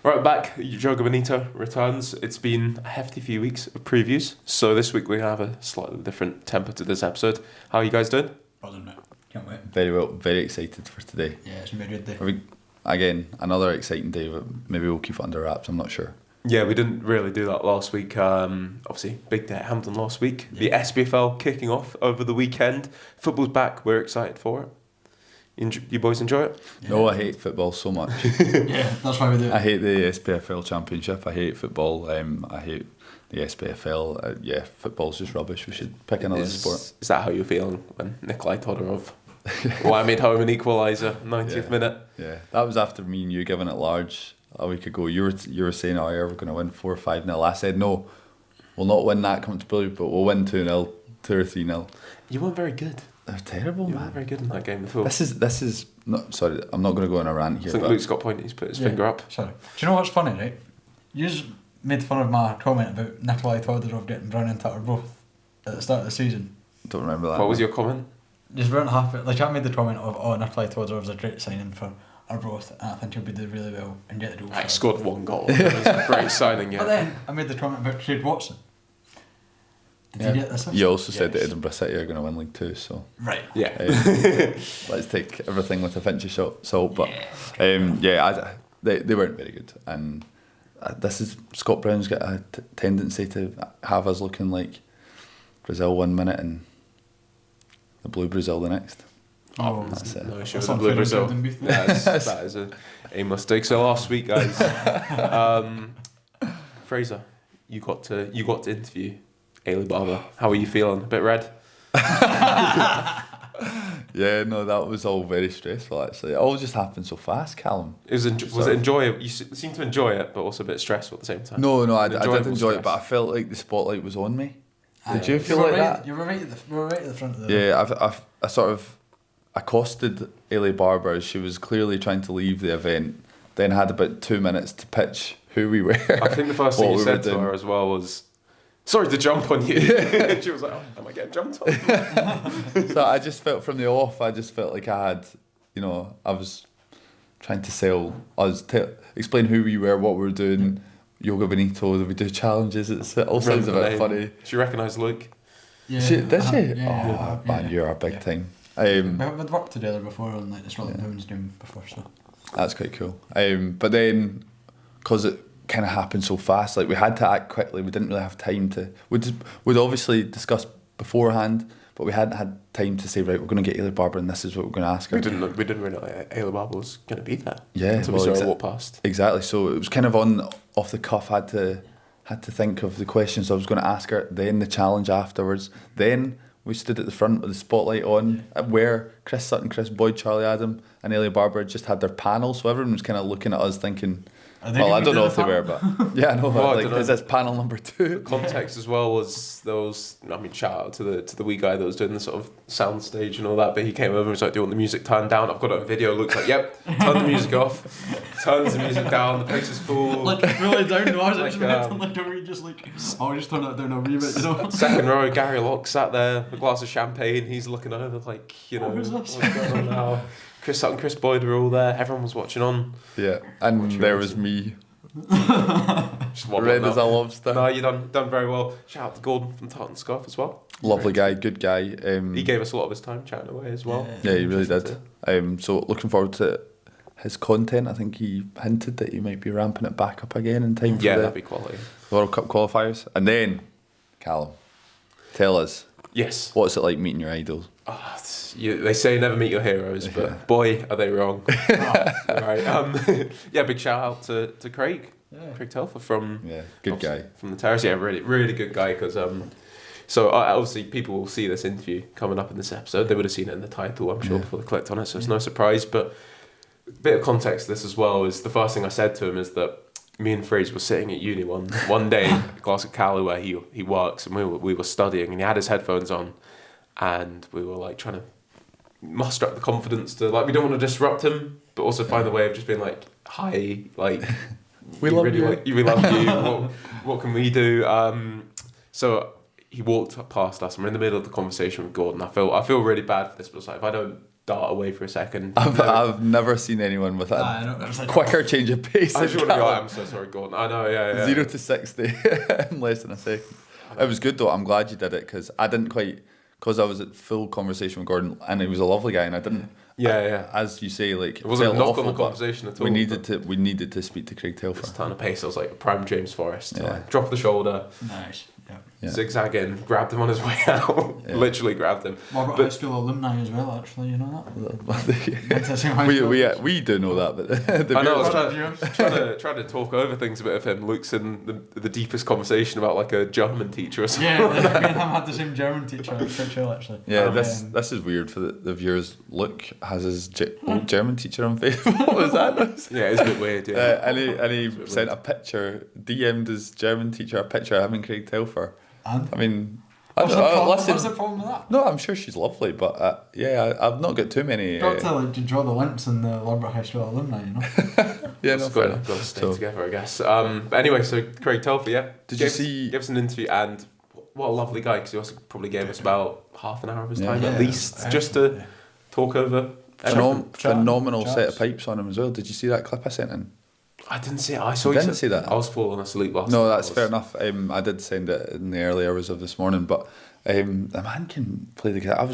Right, back. Joga Bonito returns. It's been a hefty few weeks of previews, so this week we have a slightly different tempo to this episode. How are you guys doing? Buzzing, mate. Can't wait. Very well, very excited for today. Yeah, it's gonna be a good day. Again, another exciting day, but maybe we'll keep it under wraps, I'm not sure. Yeah, we didn't really do that last week. Obviously, big day at Hampton last week. Yeah. The SPFL kicking off over the weekend. Football's back. We're excited for it. You boys enjoy it? Yeah. No, I hate football so much. Yeah, that's why we do it. I hate the SPFL Championship. I hate football. I hate the SPFL. Football's just rubbish. We should pick another sport. Is that how you're feeling when Nikolai Todorov made home an equaliser, 90th minute? Yeah, that was after me and you giving it large a week ago. You were saying, "Oh, yeah, we're going to win 4 or 5-0." I said, "No, we'll not win that comfortably, but we'll win 2-0, 2 or 3-0." You weren't very good. They're terrible, you man. weren't very good in that game at all. This is not. Sorry, I'm not going to go on a rant here. I think Luke's got a point. He's put his finger up. Sorry. Do you know what's funny, right? You just made fun of my comment about Nikolai Todorov getting run into Arbroath at the start of the season. Don't remember that. What was your comment? Just weren't happy. Like, I made the comment of, Nikolai Todorov's a great signing for Arbroath, and I think he'll be doing really well and get the goal. He scored 1 goal. It was a great signing, yeah. But then I made the comment about Craig Watson. Did you get this? You also said that Edinburgh City are going to win League 2, so... Right. Yeah. Let's take everything with a pinch of salt, but... They weren't very good, and this is... Scott Brown's got a tendency to have us looking like Brazil 1 minute and the Blue Brazil the next. Oh, that's it. No issue with the Blue Brazil. That is a mistake. So last week, guys, Fraser, you got to interview Ailey Barber. How are you feeling? A bit red? Yeah, no, that was all very stressful, actually. It all just happened so fast, Callum. Was it enjoyable? You seem to enjoy it, but also a bit stressful at the same time. No, I did enjoy it, but I felt like the spotlight was on me. Did you feel like that? You were right at the front of the... Yeah, I sort of accosted Ailey Barber as she was clearly trying to leave the event, then had about 2 minutes to pitch who we were. I think the first thing you said to her as well was, "Sorry to jump on you." She was like, "Oh, am I getting jumped on?" So I just felt from the off, I just felt like I had, I was trying to sell us, explain who we were, what we were doing, Joga Bonito, that we do challenges. It all sounds a bit funny. She recognised Luke. Yeah, did she? Yeah, man, you are big time. We'd worked together before on like the Scotland Women's game before, so that's quite cool. But then, because it kind of happened so fast, like we had to act quickly. We didn't really have time to. We'd obviously discussed beforehand, but we hadn't had time to say, right, we're going to get Ailey Barber, and this is what we're going to ask her. We didn't really know Ailey Barber was going to be there. Yeah, until we saw her walk past. Exactly. So it was kind of off the cuff. Had to think of the questions I was going to ask her. Then the challenge afterwards. Then we stood at the front with the spotlight on, where Chris Sutton, Chris Boyd, Charlie Adam, and Ailey Barber just had their panel. So everyone was kind of looking at us thinking, well, I don't know if they were, but yeah, I know. Is this panel number 2? The context as well was those. I mean, shout out to the wee guy that was doing the sort of sound stage and all that. But he came over and was like, "Do you want the music turned down?" I've got it on video. Looks like, "Yep." Turn the music off. Turns the music down. The place is full. Like really down. No, I was actually just like, I'll just turn that down a wee bit, Second row, Gary Locke sat there, a glass of champagne. He's looking over like, who's this? What's going on now? Chris Sutton, Chris Boyd were all there. Everyone was watching on. Yeah, and there was me. Just red as a lobster. No, you done very well. Shout out to Gordon from Tartan Scarf as well. Lovely guy, good guy. He gave us a lot of his time chatting away as well. Yeah, he really did. So looking forward to his content. I think he hinted that he might be ramping it back up again in time for that'd be quality. World Cup qualifiers. And then, Callum, tell us. Yes. What's it like meeting your idols? They say never meet your heroes, but boy, are they wrong. Right. Big shout out to Craig. Yeah. Craig Telfer from good guy from the Terrace. Yeah, really, really good guy. Because so obviously people will see this interview coming up in this episode. They would have seen it in the title, I'm sure, before they clicked on it. So it's no surprise. But a bit of context to this as well is the first thing I said to him is that me and Fraser were sitting at uni one day at Glasgow Callum where he works, and we were studying, and he had his headphones on, and we were like trying to muster up the confidence to, like, we don't want to disrupt him, but also find a way of just being like, hi, like, we love really you. We love you. What can we do? So he walked past us, and we're in the middle of the conversation with Gordon. I feel really bad for this, but it's like, if I don't dart away for a second. I've never seen anyone with a quicker change of pace. I just want to be like, I'm so sorry, Gordon. I know, yeah. 0 to 60 in less than a second. It was good though. I'm glad you did it because I didn't quite, because I was at full conversation with Gordon and he was a lovely guy and I didn't. Yeah. As you say, like it wasn't a knock awful, on the conversation at all. We needed to speak to Craig Telfer. This ton of pace. I was like prime James Forrest. Yeah. Like, drop the shoulder. Nice. Yeah. Zigzag in, grabbed him on his way out. Yeah. Literally grabbed him. Well, I've got high school alumni as well, actually, you know that? we do know that, but I know. I was trying to talk over things a bit of him. Luke's in the deepest conversation about like a German teacher or something. Yeah, me and him had the same German teacher. It's pretty chill, actually. Yeah, this is weird for the viewers. Luke has his old German teacher on Facebook. What was that? Yeah, it's a bit weird. Yeah, and he sent a picture, DM'd his German teacher a picture of him and Craig Telfer. And? I mean, what's the problem with that? No, I'm sure she's lovely, but I've not got too many. Got to draw the links in the Loughborough High School alumni, you know. Yeah, no, got to stay together, I guess. But anyway, so Craig Telfer, yeah. Did you see? Gave us an interview, and what a lovely guy, because he also probably gave us about half an hour of his time at least, just to talk over. Phenomenal set of pipes on him as well. Did you see that clip I sent in? I didn't see it. I saw you. Didn't see that. I was falling asleep last night. No, that's fair enough. I did send it in the early hours of this morning, but the man can play the guitar.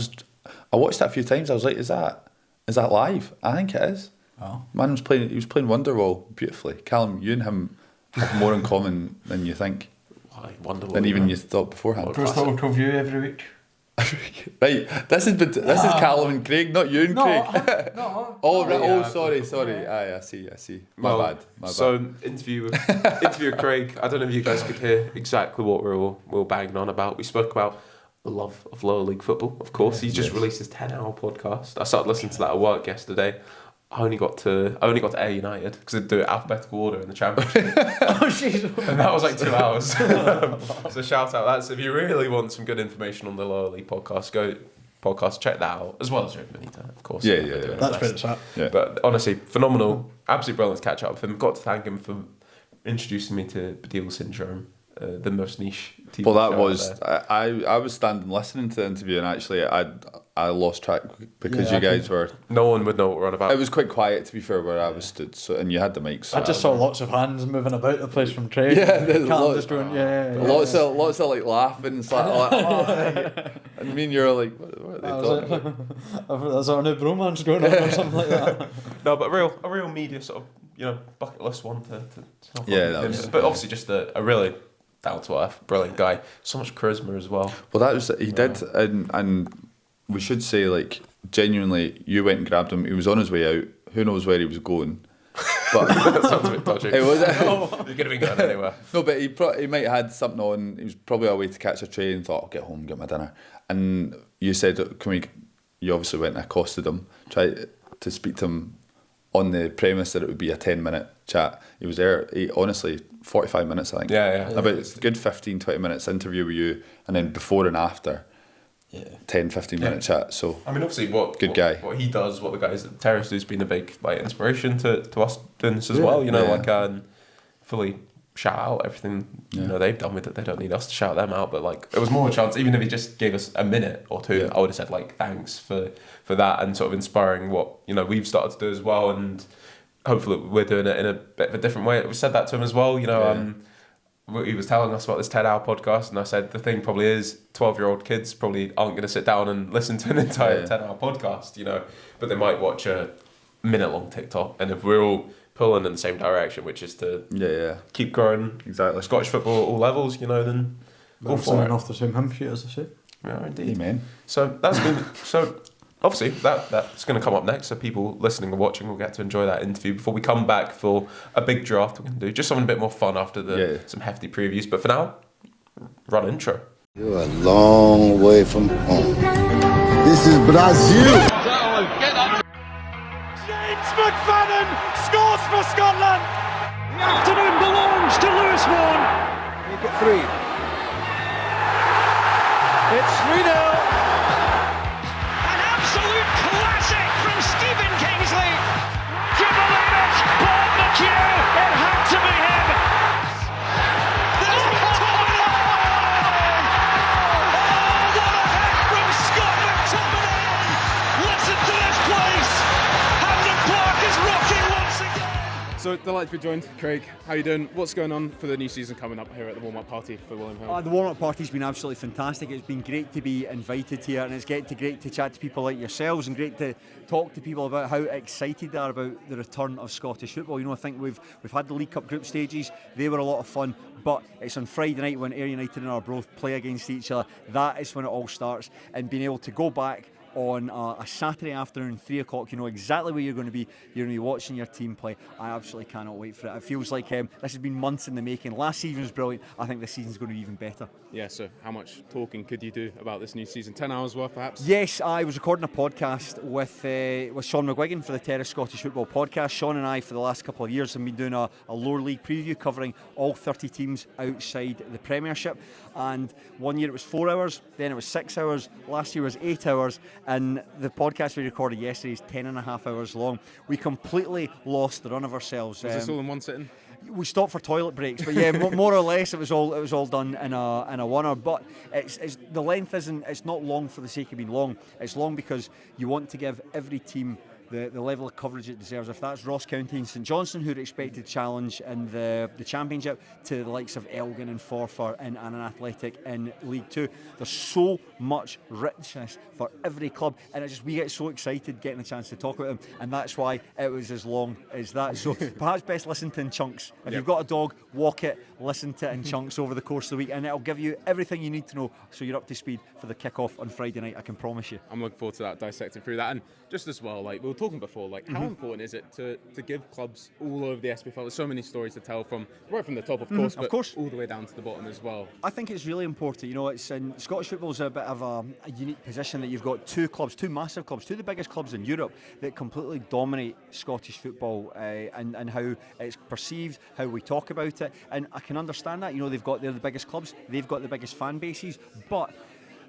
I watched that a few times. I was like, is that live? I think it is. Oh. Man was playing. He was playing Wonderwall beautifully. Callum, you and him have more in common than you think. Wonderwall. Than even you thought beforehand. First talk of you every week. Right, this is Callum and Craig, not you and Craig. Sorry. I see. My bad. So interview with Craig. I don't know if you guys could hear exactly what we were banging on about. We spoke about the love of lower league football. Of course, he just released his 10-hour podcast. I started listening to that at work yesterday. I only got to Air United because they do it alphabetical order in the Championship. And that was like 2 hours. So shout out. That's if you really want some good information on the lower league podcast, check that out, as well as Joga Bonita, of course. Yeah. That's where it's at. Yeah. But honestly, phenomenal. Absolutely brilliant to catch up with him. Got to thank him for introducing me to Badil Syndrome, the most niche TV Well, that show was I was standing listening to the interview, and actually I lost track because you guys were. No one would know what we're on about. It was quite quiet, to be fair, where I was stood. So, and you had the mics. So I just saw lots of hands moving about the place from Craig. Yeah, there's just going, lots of like laughing and stuff. And me and you're like, what are they talking about? I thought there's a new bromance going on or something like that. No, but a real media sort of bucket list one to help. Yeah, that was. But obviously, just a really down to earth, brilliant guy. So much charisma as well. Well, that was he did, and we should say, like, genuinely, you went and grabbed him. He was on his way out. Who knows where he was going? But that sounds a bit dodgy. It was. He could have been going anywhere. No, but he might have had something on. He was probably away to catch a train. Thought, I'll get home, get my dinner. And you said, "Can we?" You obviously went and accosted him, tried to speak to him on the premise that it would be a 10-minute chat. He was there. Honestly, 45 minutes, I think. Yeah. About a good 15-20 minutes interview with you, and then before and after. 10-15 minute chat. So I mean, obviously, what he does, what the guys at Terrace do, has been a big inspiration to us doing this as well. Fully shout out everything they've done with it. They don't need us to shout them out, but like it was more a chance. Even if he just gave us a minute or two, I would have said like thanks for that and sort of inspiring what we've started to do as well, and hopefully we're doing it in a bit of a different way. We said that to him as well. He was telling us about this 10-hour podcast, and I said the thing probably is 12-year-old kids probably aren't going to sit down and listen to an entire 10-hour podcast, but they might watch a minute-long TikTok. And if we're all pulling in the same direction, which is to keep growing Scottish football at all levels, then go for it. Off the same hymn sheet, as I say. Yeah, indeed. Amen. So that's been obviously, that's going to come up next, so people listening and watching will get to enjoy that interview before we come back for a big draft we're going to do. Just something a bit more fun after some hefty previews. But for now, run intro. You're a long way from home. This is Brazil. James McFadden scores for Scotland. The afternoon belongs to Lewis Vaughan. Make it 3. It's 3-0. Absolute classic from Stephen Kingsley. To believe it, Paul McHugh, it had to be him. There's McTominay. Oh, what a head from Scott McTominay. Listen to this delighted to be joined. Craig, how you doing? What's going on for the new season coming up here at the warm-up party for William Hill? The warm-up party's been absolutely fantastic. It's been great to be invited here, and it's great to chat to people like yourselves, and great to talk to people about how excited they are about the return of Scottish football. You know, I think we've had the League Cup group stages. They were a lot of fun, but it's on Friday night when Ayr United and Arbroath play against each other. That is when it all starts, and being able to go back on a Saturday afternoon, 3 o'clock, you know exactly where you're going to be. You're going to be watching your team play. I absolutely cannot wait for it. It feels like this has been months in the making. Last season was brilliant. I think this season's going to be even better. Yeah, so how much talking could you do about this new season? 10 hours worth, perhaps? Yes, I was recording a podcast with Sean McGuigan for the Terrace Scottish Football Podcast. Sean and I, for the last couple of years, have been doing a lower league preview covering all 30 teams outside the Premiership. And one year it was 4 hours, then it was 6 hours, last year was 8 hours, and the podcast we recorded yesterday is 10.5 hours long. We completely lost the run of ourselves. Was this all in one sitting? We stopped for toilet breaks, but yeah, more or less it was all done in a 1 hour. But it's the length isn't. It's not long for the sake of being long. It's long because you want to give every team the level of coverage it deserves. If that's Ross County and St Johnstone, who are expected to challenge in the Championship, to the likes of Elgin and Forfar and an Athletic in League 2, there's so much richness for every club, and we get so excited getting a chance to talk about them, and that's why it was as long as that. So perhaps best listen to in chunks. If you've got a dog, walk it, listen to it in chunks over the course of the week, and it'll give you everything you need to know so you're up to speed for the kick-off on Friday night, I can promise you. I'm looking forward to that, dissecting through that. And just as well, like we were talking before, like how important is it to give clubs all over the SPFL? There's so many stories to tell right from the top, of course, but all the way down to the bottom as well. I think it's really important. You know, it's in Scottish football's a bit of a unique position that you've got two massive clubs, two of the biggest clubs in Europe that completely dominate Scottish football and how it's perceived, how we talk about it. And I can understand that. You know, they're the biggest clubs, they've got the biggest fan bases, but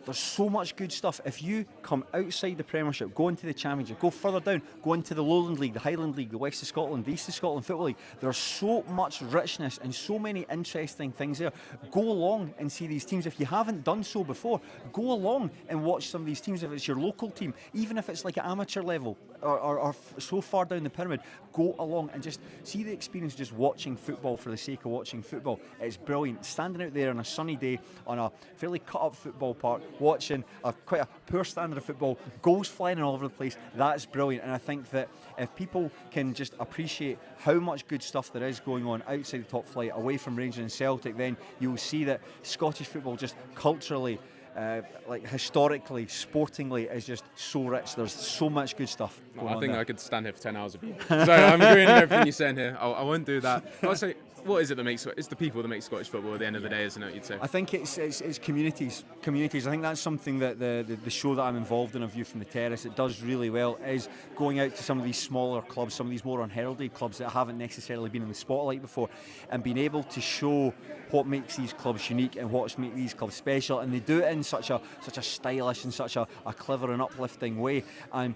there's so much good stuff. If you come outside the Premiership, go into the Championship, go further down, go into the Lowland League, the Highland League, the West of Scotland, the East of Scotland Football League, there's so much richness and so many interesting things there. Go along and see these teams. If you haven't done so before, go along and watch some of these teams. If it's your local team, even if it's like at amateur level or so far down the pyramid, go along and just see the experience of just watching football for the sake of watching football. It's brilliant. Standing out there on a sunny day on a fairly cut-up football park, watching quite a poor standard of football, goals flying all over the place, that's brilliant. And I think that if people can just appreciate how much good stuff there is going on outside the top flight, away from Rangers and Celtic, then you'll see that Scottish football just culturally, historically, sportingly, is just so rich. There's so much good stuff going on. I think there. I could stand here for 10 hours of you. So I'm agreeing with everything you're saying here. I won't do that. I'll say, what is it that makes it's the people that make Scottish football at the end of the day, isn't it, you'd say? I think it's communities. I think that's something that the show that I'm involved in, A View from the Terrace, it does really well, is going out to some of these smaller clubs, some of these more unheralded clubs that haven't necessarily been in the spotlight before, and being able to show what makes these clubs unique and what's make these clubs special, and they do it in such a stylish and such a clever and uplifting way, and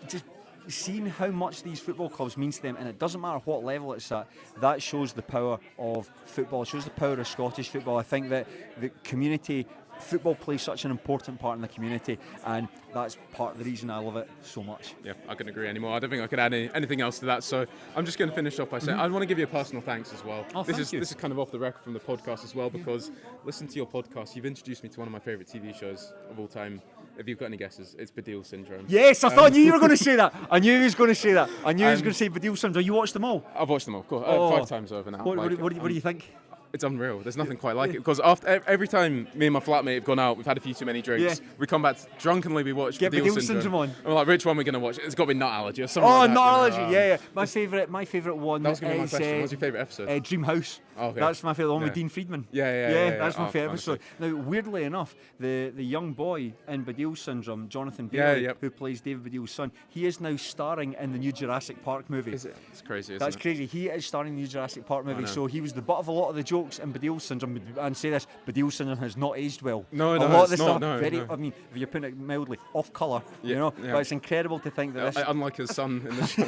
just seeing how much these football clubs means to them, and it doesn't matter what level it's at, that shows the power of football, it shows the power of Scottish football. I think that the community football plays such an important part in the community, and that's part of the reason I love it so much. Yeah, I couldn't agree anymore. I don't think I could add anything else to that, so I'm just going to finish off by saying I want to give you a personal thanks as well. This is kind of off the record from the podcast as well, because listen to your podcast, you've introduced me to one of my favourite TV shoos of all time. If you've got any guesses, it's Badil Syndrome. Yes, I knew you were going to say that. I knew he was going to say that. I knew he was going to say Badil Syndrome. You watched them all? I've watched them all, of course. 5 times over now. What do you think? It's unreal. There's nothing quite like it, because after every time me and my flatmate have gone out, we've had a few too many drinks. Yeah. We come back drunkenly, we watch Badil Syndrome on. And we're like, which one are we going to watch? It's got to be Nut Allergy or something. Oh, like that, Nut Allergy. Yeah. My favourite one. That was going to be my question. What's your favourite episode? Dream House. Oh, okay. That's my favourite one with Dean Friedman. Yeah. That's my favourite episode. Now, weirdly enough, the young boy in Badil Syndrome, Jonathan Bailey, who plays David Badil's son, he is now starring in the new Jurassic Park movie. Is it? It's crazy. That's crazy. He is starring in the new Jurassic Park movie, so he was the butt of a lot of the jokes jokes and Baddiel syndrome, and say this, Baddiel syndrome has not aged well. No, a lot of it's the not, stuff, no, very, no. I mean, if you're putting it mildly, off colour, Yeah. but it's incredible to think that this, Unlike his son in the show.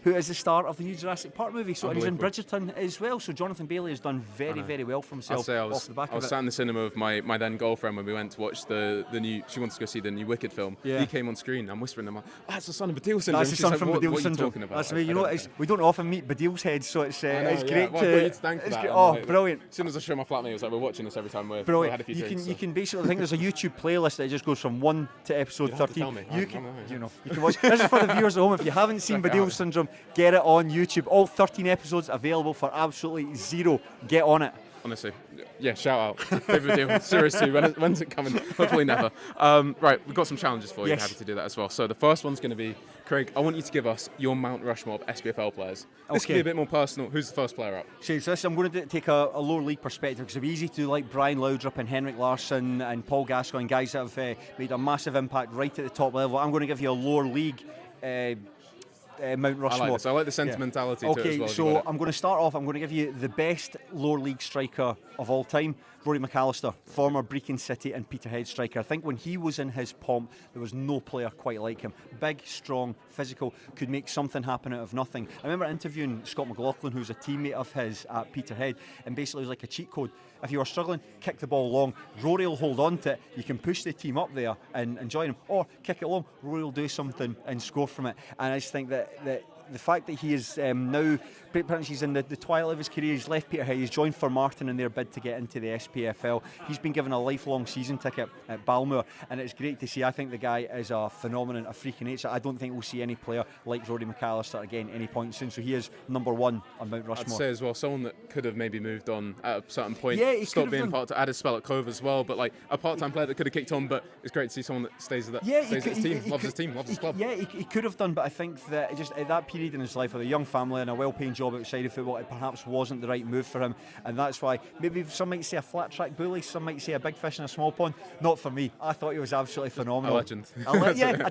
who is the star of the new Jurassic Park movie, so and he's in Unbelievable. Bridgerton as well, so Jonathan Bailey has done very well for himself I'll say I off was, the back I was of it. sat in the cinema with my then girlfriend when we went to watch the new. She wanted to go see the new Wicked film. Yeah. He came on screen. I'm whispering. I'm like, that's the son of Baddiel syndrome. That's the She's son like, from what, Baddiel what syndrome. Are you talking about? That's me. You know, we don't often meet Baddiel's heads, so it's I know, it's yeah. great Well, I've got you to. to thank for that. Oh, Like, brilliant! As soon as I show my flatmate, I was like, we're watching this every time we had Brilliant. a few You drinks. can you can basically, I think there's a YouTube playlist that just goes from 1 to episode You don't have to 13. tell me. You I can know, yeah. you can watch. This is for the viewers at home. If you haven't seen Check it Baddiel out. syndrome, get it on YouTube. All 13 episodes available for absolutely zero. Get on it. Honestly, yeah, shout out. David Deal, Series 2, when's it coming? Hopefully never. Right, we've got some challenges for you. Yes. Happy to do that as well. So the first one's going to be, Craig, I want you to give us your Mount Rushmore of SPFL players. This can Okay. be a bit more personal. Who's the first player up? So this, I'm going to take a lower league perspective because it'd be easy to do like Brian Laudrup and Henrik Larsson and Paul Gascoigne, guys that have made a massive impact right at the top level. I'm going to give you a lower league Mount Rushmore. I like this. I like the sentimentality to it as well. if you So got it. I'm going to start off. I'm going to give you the best lower league striker of all time, Rory McAllister, former Brecon City and Peterhead striker. I think when he was in his pomp, there was no player quite like him. Big, strong, physical, could make something happen out of nothing. I remember interviewing Scott McLaughlin, who's a teammate of his at Peterhead, and basically it was like a cheat code. If you were struggling, kick the ball long. Rory will hold on to it. You can push the team up there and join him, or kick it long. Rory will do something and score from it. And I just think that the fact that he is now, pretty much he's in the twilight of his career, he's left Peterhead, he's joined Firm Martin in their bid to get into the SPFL. He's been given a lifelong season ticket at Balmoor, and it's great to see. I think the guy is a phenomenon, a freak of nature. I don't think we'll see any player like Rory McAllister again any point soon, so he is number one on Mount Rushmore. I'd say as well, someone that could have maybe moved on at a certain point. Yeah, he stopped could being have part. I had a spell at Cove as well, but like a part-time player that could have kicked on. But it's great to see someone that stays at his team, loves his team, loves his club. Yeah, he could have done, but I think that just at that period in his life with a young family and a well-paying job outside of football, it perhaps wasn't the right move for him, and that's why maybe some might say a flat track bully, some might say a big fish in a small pond. Not for me. I thought he was absolutely phenomenal. A legend.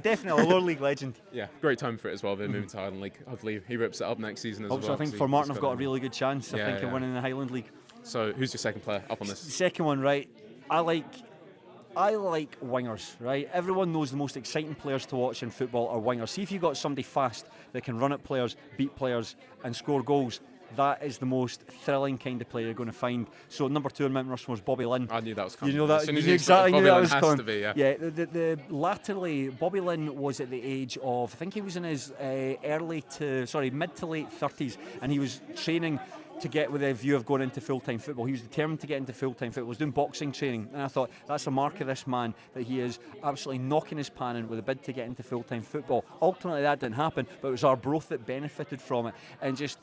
Definitely a lower league legend. Yeah, great time for it as well. They're moving to Highland League. Hopefully he rips it up next season as Also, well. I think So for Martin, he's I've got a really good chance. I Yeah, think of yeah. winning the Highland League. So who's your second player up on this? Second one, right? I like wingers, right? Everyone knows the most exciting players to watch in football are wingers. See if you've got somebody fast that can run at players, beat players, and score goals. That is the most thrilling kind of player you're going to find. So number 2 on Mount Rushmore is Bobby Lynn. I knew that was coming. You know that. As soon You as knew exactly Bobby knew that Lynn was has coming. to be, yeah. The latterly, Bobby Lynn was at the age of, I think he was in his mid to late 30s, and he was training to get with a view of going into full-time football. He was determined to get into full-time football. He was doing boxing training, and I thought that's a mark of this man, that he is absolutely knocking his pan in with a bid to get into full-time football. Ultimately that didn't happen, but it was Arbroath that benefited from it, and just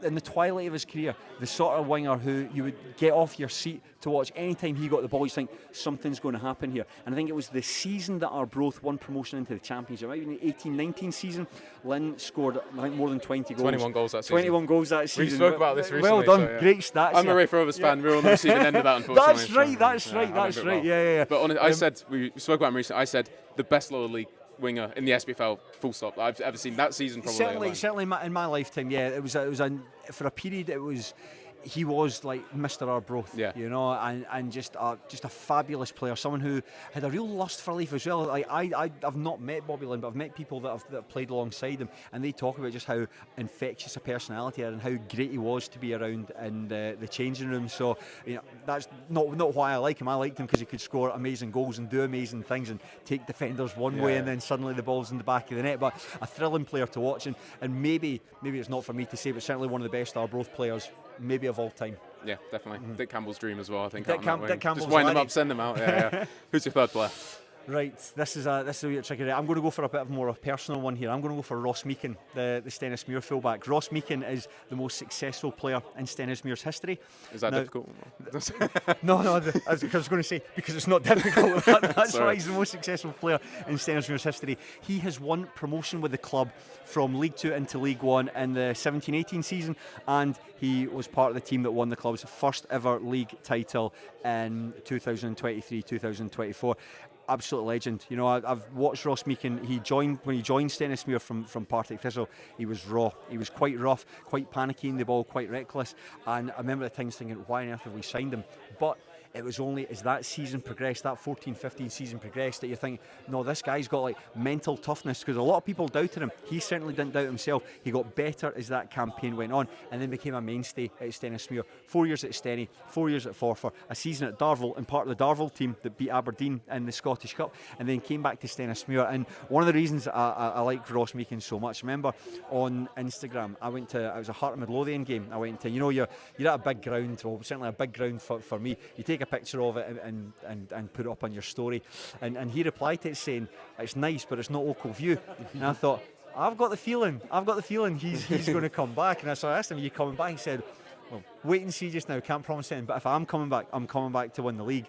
in the twilight of his career, the sort of winger who you would get off your seat to watch anytime he got the ball. You think something's going to happen here. And I think it was the season that Arbroath won promotion into the Championship, maybe in the 18-19 season. Lynn scored, I think, more than 20 goals. 21 goals that season. 21 goals that season. We spoke about this recently. Well done, so, yeah. great stats. I'm a Ray Rovers fan. We're on the receiving end of that, unfortunately. That's right. I remember it well. Yeah. But honestly, I said, we spoke about him recently, I said the best lower league winger in the SPFL, full stop, I've ever seen that season probably. Certainly in my lifetime, yeah. It was for a period. He was like Mr. Arbroath, yeah. You know, and just a fabulous player, someone who had a real lust for life as well. Like I've not met Bobby Lynn, but I've met people that have played alongside him, and they talk about just how infectious a personality and how great he was to be around in the changing room. So you know, that's not why I like him. I liked him because he could score amazing goals and do amazing things and take defenders one way, and then suddenly the ball's in the back of the net. But a thrilling player to watch, and maybe it's not for me to say, but certainly one of the best Arbroath players, maybe of all time. Yeah, definitely. Dick Campbell's dream as well, I think. Dick Campbell's just wind them laddie. up, send them out. Yeah. Who's your third player? Right, this is a bit tricky. I'm going to go for a bit more of a personal one here. I'm going to go for Ross Meekin, the Stennismuir fullback. Ross Meekin is the most successful player in Stennismuir's history. Is that difficult? No, I was going to say, because it's not difficult. That's why he's the most successful player in Stennismuir's history. He has won promotion with the club from League 2 into League 1 in the 17-18 season, and he was part of the team that won the club's first ever league title in 2023-2024. absolute legend. You know, I've watched Ross Meekin. When he joined Stennismuir from Partick Thistle. He was raw. He was quite rough, quite panicky in the ball, quite reckless. And I remember at times thinking, why on earth have we signed him? But it was only as that season progressed, that 14-15 season progressed, that you think, no, this guy's got like mental toughness, because a lot of people doubted him. He certainly didn't doubt himself. He got better as that campaign went on, and then became a mainstay at Stennismuir. 4 years at Stenny, 4 years at Forfar, a season at Darvel, and part of the Darvel team that beat Aberdeen in the Scottish Cup, and then came back to Stennismuir. And one of the reasons I like Ross Meekin so much, remember on Instagram, I was a Heart of Midlothian game. I went to, you know, you're at a big ground, well, certainly a big ground for me. You take a picture of it and put it up on your story, and he replied to it saying, it's nice but it's not local view. And I thought, I've got the feeling he's going to come back. And so I asked him, are you coming back? He said, well, wait and see just now, can't promise anything, but if I'm coming back to win the league.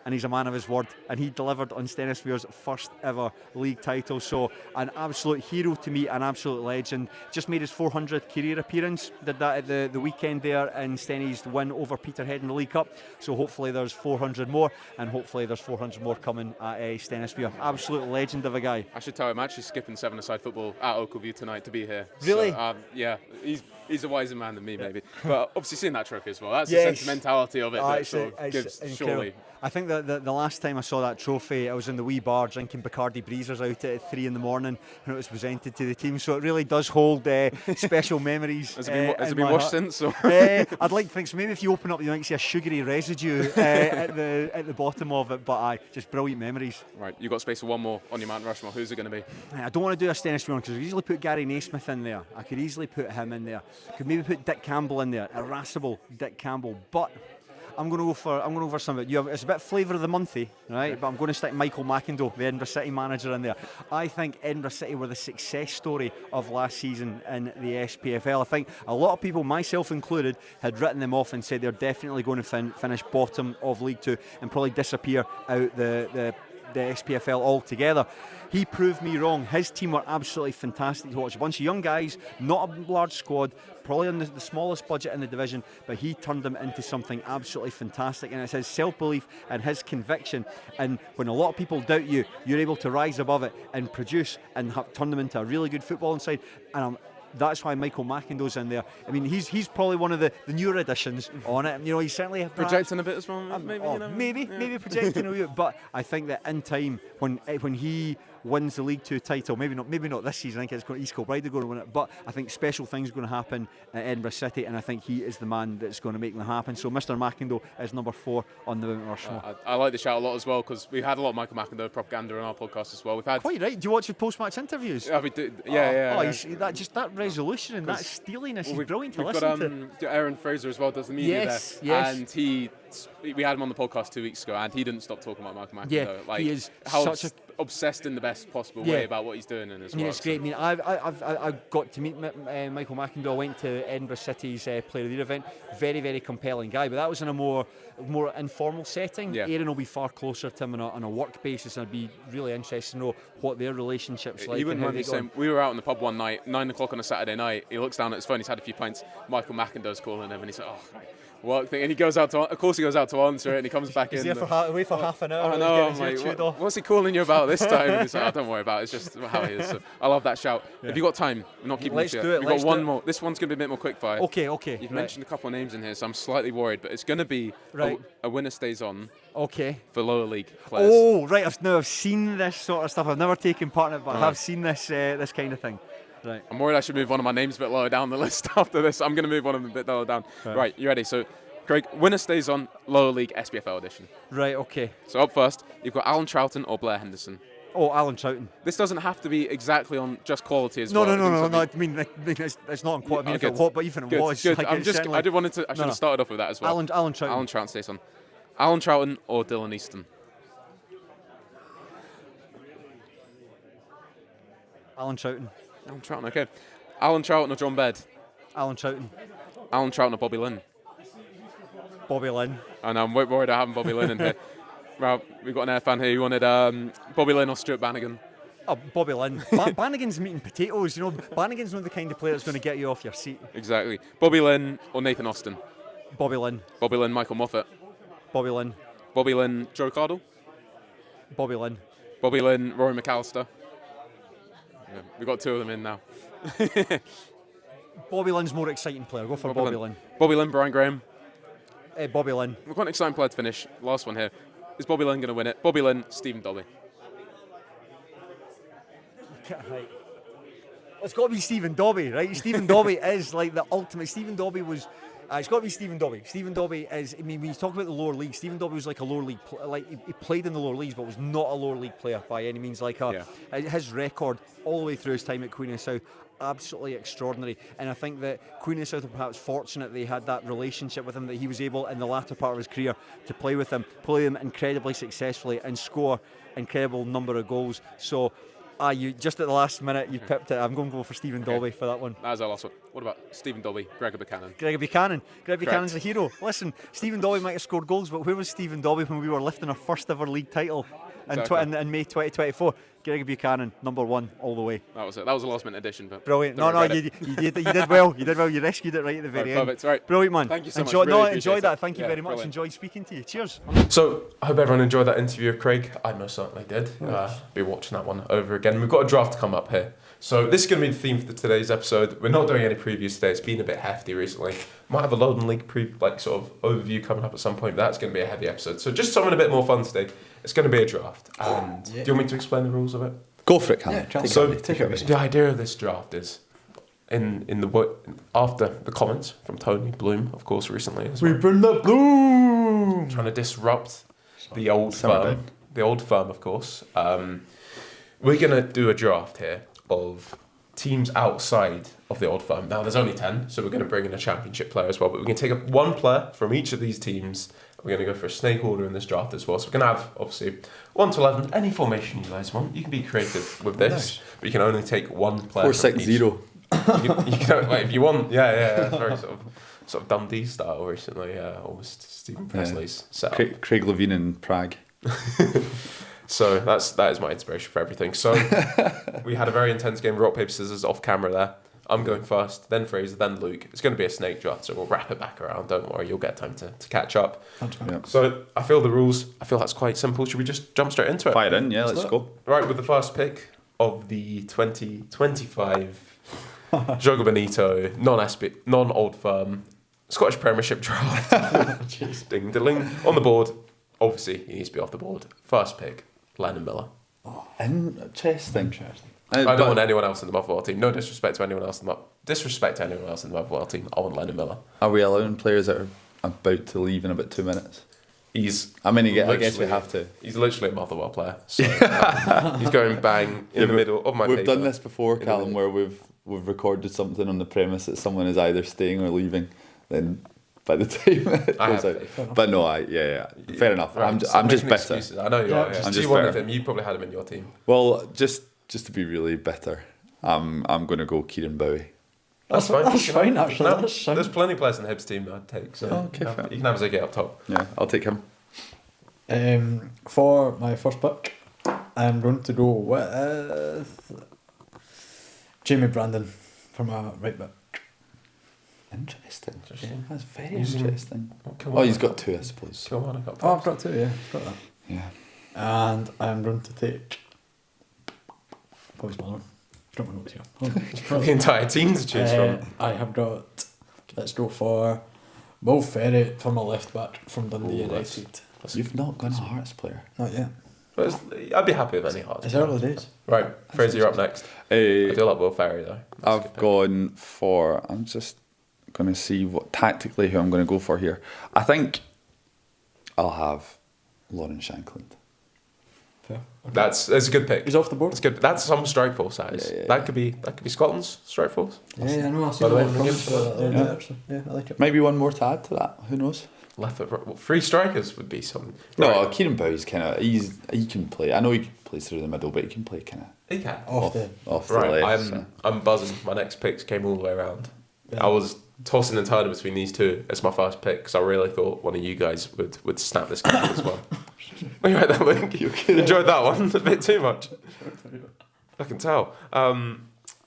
And he's a man of his word, and he delivered on Stennismuir's first ever league title. So an absolute hero to me, an absolute legend. Just made his 400th career appearance, did that at the weekend there in Stenny's win over Peterhead in the League Cup. So hopefully there's 400 more, and hopefully there's 400 more coming at Stennismuir. Absolute legend of a guy. I should tell him, I'm actually skipping 7-a-side football at Oakleview tonight to be here. Really? So, yeah, he's a wiser man than me, maybe. But obviously seeing that trophy as well, that's the sentimentality of it that sort of gives, surely. I think that the last time I saw that trophy, I was in the wee bar drinking Bacardi Breezers out at 3 a.m. when it was presented to the team. So it really does hold special memories. Has it been washed since? I'd like to think so. Maybe if you open up, you might see a sugary residue at the bottom of it. But just brilliant memories. Right, you've got space for one more on your Mount Rushmore. Who's it going to be? I don't want to do a Stennismuir one, because I could easily put Gary Naismith in there. I could easily put him in there. Could maybe put Dick Campbell in there. Irascible Dick Campbell. But I'm going to go for something. It's a bit flavour of the monthy, right? But I'm going to stick Michael McIndoe, the Edinburgh City manager, in there. I think Edinburgh City were the success story of last season in the SPFL. I think a lot of people, myself included, had written them off and said they're definitely going to finish bottom of League Two and probably disappear out the SPFL altogether. He proved me wrong. His team were absolutely fantastic to watch. A bunch of young guys, not a large squad, probably on the smallest budget in the division, but he turned them into something absolutely fantastic. And it's his self-belief and his conviction. And when a lot of people doubt you, you're able to rise above it and produce and turn them into a really good footballing side. And that's why Michael McIndoe's in there. I mean, he's probably one of the newer additions on it. You know, he's certainly projecting a bit as well. Maybe projecting a wee bit. But I think that in time, when he wins the League Two title, maybe not this season. I think it's East Kilbride are going to win it. But I think special things are going to happen at Edinburgh City, and I think he is the man that's going to make them happen. So Mr. McIndoe is number 4 on the Mount Rushmore. I like the shout a lot as well, because we've had a lot of Michael McIndoe propaganda on our podcast as well. We've had quite right. Do you watch the post-match interviews? Yeah, we do. Yeah. That resolution and that steeliness is brilliant to listen to. We've got Aaron Fraser as well, does the media there. Yes. And we had him on the podcast 2 weeks ago, and he didn't stop talking about Michael McIndoe. He is obsessed in the best possible way about what he's doing in his work. It's great. I mean, I've got to meet Michael McIndoe. I went to Edinburgh City's Player of the Year event. Very, very compelling guy, but that was in a more informal setting. Yeah. Aaron will be far closer to him on a work basis, and I'd be really interested to know what their relationship's like. He wouldn't mind me saying, we were out in the pub one night, 9 o'clock on a Saturday night. He looks down at his phone, he's had a few pints. Michael McIndoe's calling him, and he's like, work thing, and he goes out to answer it, and he comes back in. He's away for half an hour. I know, I'm like, what's he calling you about this time? And he's like, don't worry about it, it's just how he is. So I love that shout. Yeah. Have you got time? We're not keeping Let's this do yet. it. We've got one more. This one's going to be a bit more quickfire. Okay. You've mentioned a couple of names in here, so I'm slightly worried, but it's going to be a winner stays on. Okay. For lower league players. Oh, right. I've seen this sort of stuff. I've never taken part in it, but I have seen this kind of thing. Right. I'm worried I should move one of my names a bit lower down the list after this. I'm going to move one of them a bit lower down. Right, you ready? So, Craig, winner stays on, lower league SPFL edition. Right, okay. So up first, you've got Alan Troughton or Blair Henderson. Oh, Alan Troughton. This doesn't have to be exactly on just quality as well. No. I mean, it's not on quality. I mean, but even good, it was. Good. Like, I should have started off with that as well. Alan Troughton. Alan Troughton stays on. Alan Troughton or Dylan Easton. Alan Troughton. Alan Troughton, okay. Alan Troughton or John Baird. Alan Troughton. Alan Troughton or Bobby Lynn. Bobby Lynn. And I'm worried I haven't Bobby Lynn in here. Right, we've got an air fan here who wanted Bobby Lynn or Stuart Bannigan. Oh, Bobby Lynn. Bannigan's meat and potatoes. You know, Bannigan's not the kind of player that's going to get you off your seat. Exactly. Bobby Lynn or Nathan Austin. Bobby Lynn. Bobby Lynn, Michael Moffat. Bobby Lynn. Bobby Lynn, Joe Cardle. Bobby Lynn. Bobby Lynn, Rory McAllister. Yeah, we've got 2 of them in now. Bobby Lynn's more exciting player. Go for Bobby Lynn. Bobby Lynn, Brian Graham. Bobby Lynn. We've got an exciting player to finish. Last one here. Is Bobby Lynn going to win it? Bobby Lynn, Stephen Dobby. Right. It's got to be Stephen Dobby, right? Stephen Dobby is like the ultimate. Stephen Dobby was. It's got to be Stephen Dobby. Stephen Dobby is. I mean, when you talk about the lower leagues, Stephen Dobby was like a lower league. He played in the lower leagues, but was not a lower league player by any means. His record all the way through his time at Queen of the South, absolutely extraordinary. And I think that Queen of the South were perhaps fortunate they had that relationship with him, that he was able in the latter part of his career to play with him, play him incredibly successfully, and score incredible number of goals. So. You just at the last minute you pipped it. I'm going to go for Stephen Dobby for that one. That was our last one. What about Stephen Dobby, Gregor Buchanan? Gregor Buchanan's a hero. Listen, Stephen Dobby might have scored goals, but where was Stephen Dobby when we were lifting our first ever league title in May 2024? Gregor Buchanan, number 1 all the way. That was it. That was a last minute addition. But brilliant. You did well. You did well. You rescued it right at the very end. Perfect. Right. Brilliant, man. Thank you so much. Really enjoy that. Thank you yeah, very much. Brilliant. Enjoyed speaking to you. Cheers. So I hope everyone enjoyed that interview of Craig. I most certainly did. Be watching that one over again. We've got a draft to come up here. So this is going to be the theme for today's episode. We're not doing any previews today. It's been a bit hefty recently. Might have a London League sort of overview coming up at some point, but that's going to be a heavy episode. So just something a bit more fun today. It's going to be a draft. And do you want me to explain the rules of it? Go for it, Callum. Yeah, Take it away. The idea of this draft is after the comments from Tony Bloom, of course, recently as well. We bring the bloom. Trying to disrupt the old firm. The old firm, of course. We're going to do a draft here of teams outside of the old firm. Now, there's only 10, so we're going to bring in a championship player as well. But we're going to take up one player from each of these teams. We're going to go for a snake order in this draft as well. So we're going to have, obviously, 1 to 11, any formation you guys want. You can be creative with this, but you can only take one player. 4-6-0. You can, if you want. Yeah. Very sort of Dundee style recently. Almost Stephen Presley's setup. Craig Levine in Prague. So that is my inspiration for everything. So we had a very intense game of rock, paper, scissors off camera there. I'm going first, then Fraser, then Luke. It's going to be a snake draft, so we'll wrap it back around. Don't worry, you'll get time to catch up. Yep. So I feel that's quite simple. Should we just jump straight into it? Fire in, yeah, let's go. Right, with the first pick of the 2025 Joga Bonito, non-Old Firm, Scottish Premiership draft. Ding, ding, on the board. Obviously, he needs to be off the board. First pick, Lennon Miller. Interesting. I don't want anyone else in the Motherwell team. No disrespect to anyone else in the Motherwell team. I want Lennon Miller. Are we allowing players that are about to leave in about 2 minutes? I guess we have to. He's literally a Motherwell player. So, he's going bang in the middle of my We've paper. done this before, Callum, where we've recorded something on the premise that someone is either staying or leaving. Then by the time it goes out. But no, fair enough. Right, I'm just bitter. Excuses. I know you are. Yeah. You wanted him. You probably had him in your team. Well, just to be really bitter, I'm going to go Kieran Bowie. That's fine. That's fine, actually. No, That's fine. there's plenty of players in the Hibs team that I'd take. So Okay, fair. you can have Ziggy up top. Yeah, I'll take him. For my first pick, I'm going to go with Jamie Brandon for my right back. Interesting. Interesting. Yeah, that's very Using- interesting. Come on, He's got 2, I suppose. Come on, I got Oh, I've got 2, yeah. I've got that. Yeah. And I'm going to take Bobby Smaller. I've got my notes here. the entire team to choose from. I have got, let's go for Will Ferry for my left back from Dundee Ooh, that's- United. You've not gone a Hearts player. Not yet. But I'd be happy with any Hearts. It's early days. Right, Fraser, you're up next. I do like Will Ferry though. That's a good I've pick. gone for. I'm just going to see what tactically who I'm going to go for here. I think I'll have Lauren Shankland. Fair. Okay. That's a good pick. He's off the board. That's good. That's some strike force size. Yeah. That could be Scotland's strike force. Yeah, I know. I see By the way, the comments forgive- for that the other day, actually. Yeah, I like it. Maybe one more to add to that. Who knows? Left foot, right. Well, 3 strikers would be something. No, Right. Kieran Bowie's kind of. He can play. I know he plays through the middle, but he can play kind of He can. Off the. off the Right, left. so. I'm buzzing. My next picks came all the way around. Yeah. I was tossing and turning between these two as my first pick because I really thought one of you guys would snap this game as well. Are you right there, Luke? You enjoyed that one a bit too much. I can tell.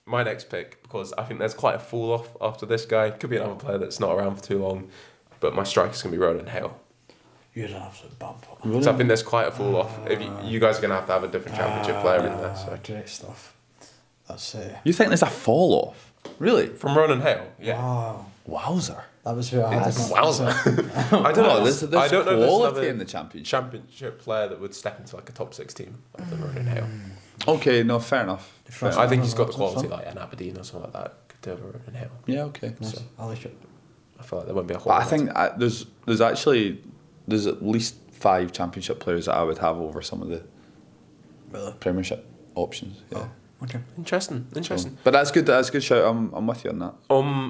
My next pick, because I think there's quite a fall off after this guy. Could be another player that's not around for too long, but my striker's going to be Ronan Hale. You're an absolute bump. So I think there's quite a fall off. If you guys are going to have a different championship player in there. So. Great stuff. That's You think there's a fall off? Really? From Ronan Hale, yeah. Wow. Wowzer. That was who I had. Wowzer. I don't know. There's I don't know if there's quality another in the championship. championship player that would step into like a top 6 team other than Ronan Hale. Okay, no, fair enough. Fair I think he's got the Some- quality like an Aberdeen or something like that. Could do over Ronan Hale. Yeah, okay. Nice. I like it. I feel like there won't be a whole But I lot. think there's at least 5 championship players that I would have over some of the Really? Premiership options. Yeah. Oh, okay. Interesting. But that's good. That's a good shout. I'm with you on that.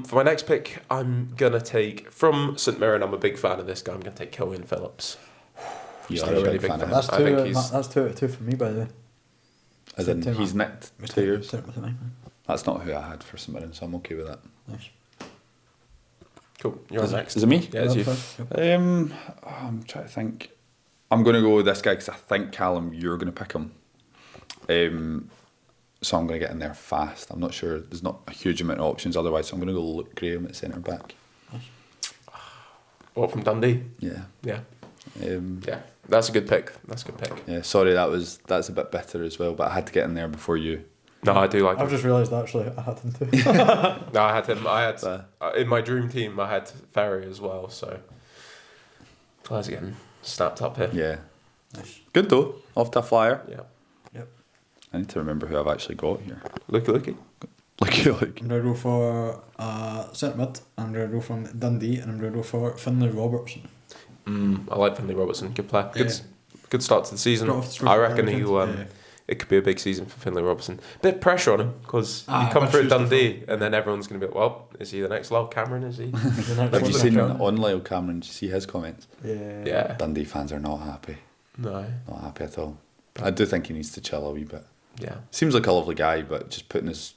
For my next pick, I'm gonna take from St Mirren. I'm a big fan of this guy. I'm gonna take Callum Phillips. You Just are a a really big big fan of fan. him. That's I two. think he's That's 2 out of 2 for me, by the way. As in, Same he's team, nicked 2 years. Same with me. That's not who I had for St Mirren, so I'm okay with that. Nice. cool. You're on next. Is it me? Yeah, it's you. I'm trying to think. I'm going to go with this guy because I think, Callum, you're going to pick him. So I'm going to get in there fast. I'm not sure. There's not a huge amount of options otherwise, so I'm going to go Luke Graham at centre back. What, from Dundee? Yeah. Yeah. Um, Yeah. That's a good pick. yeah. Sorry, that's a bit bitter as well, but I had to get in there before you. No, I do like I've him. just realised actually I had him too. No, I had him. I had in my dream team. I had Ferry as well. So players are getting snapped up here. Yeah. Nice. Good though. Off to a flyer. Yeah. Yep. I need to remember who I've actually got here. Looky. Like. I'm going to go for centre mid. I'm going to go from Dundee, and I'm going to go for Finlay Robertson. I like Finlay Robertson. Good player. Yeah. Good start to the season. Got off the stroke I of reckon everything. he'll. It could be a big season for Finlay Robertson. Bit of pressure on him because you come but through she's Dundee and then everyone's going to be like, well, is he the next Lyle Cameron? Is he? Have you seen on Lyle Cameron? Did you see his comments? Yeah. Dundee fans are not happy. No. Not happy at all. I do think he needs to chill a wee bit. Yeah. Seems like a lovely guy, but just putting his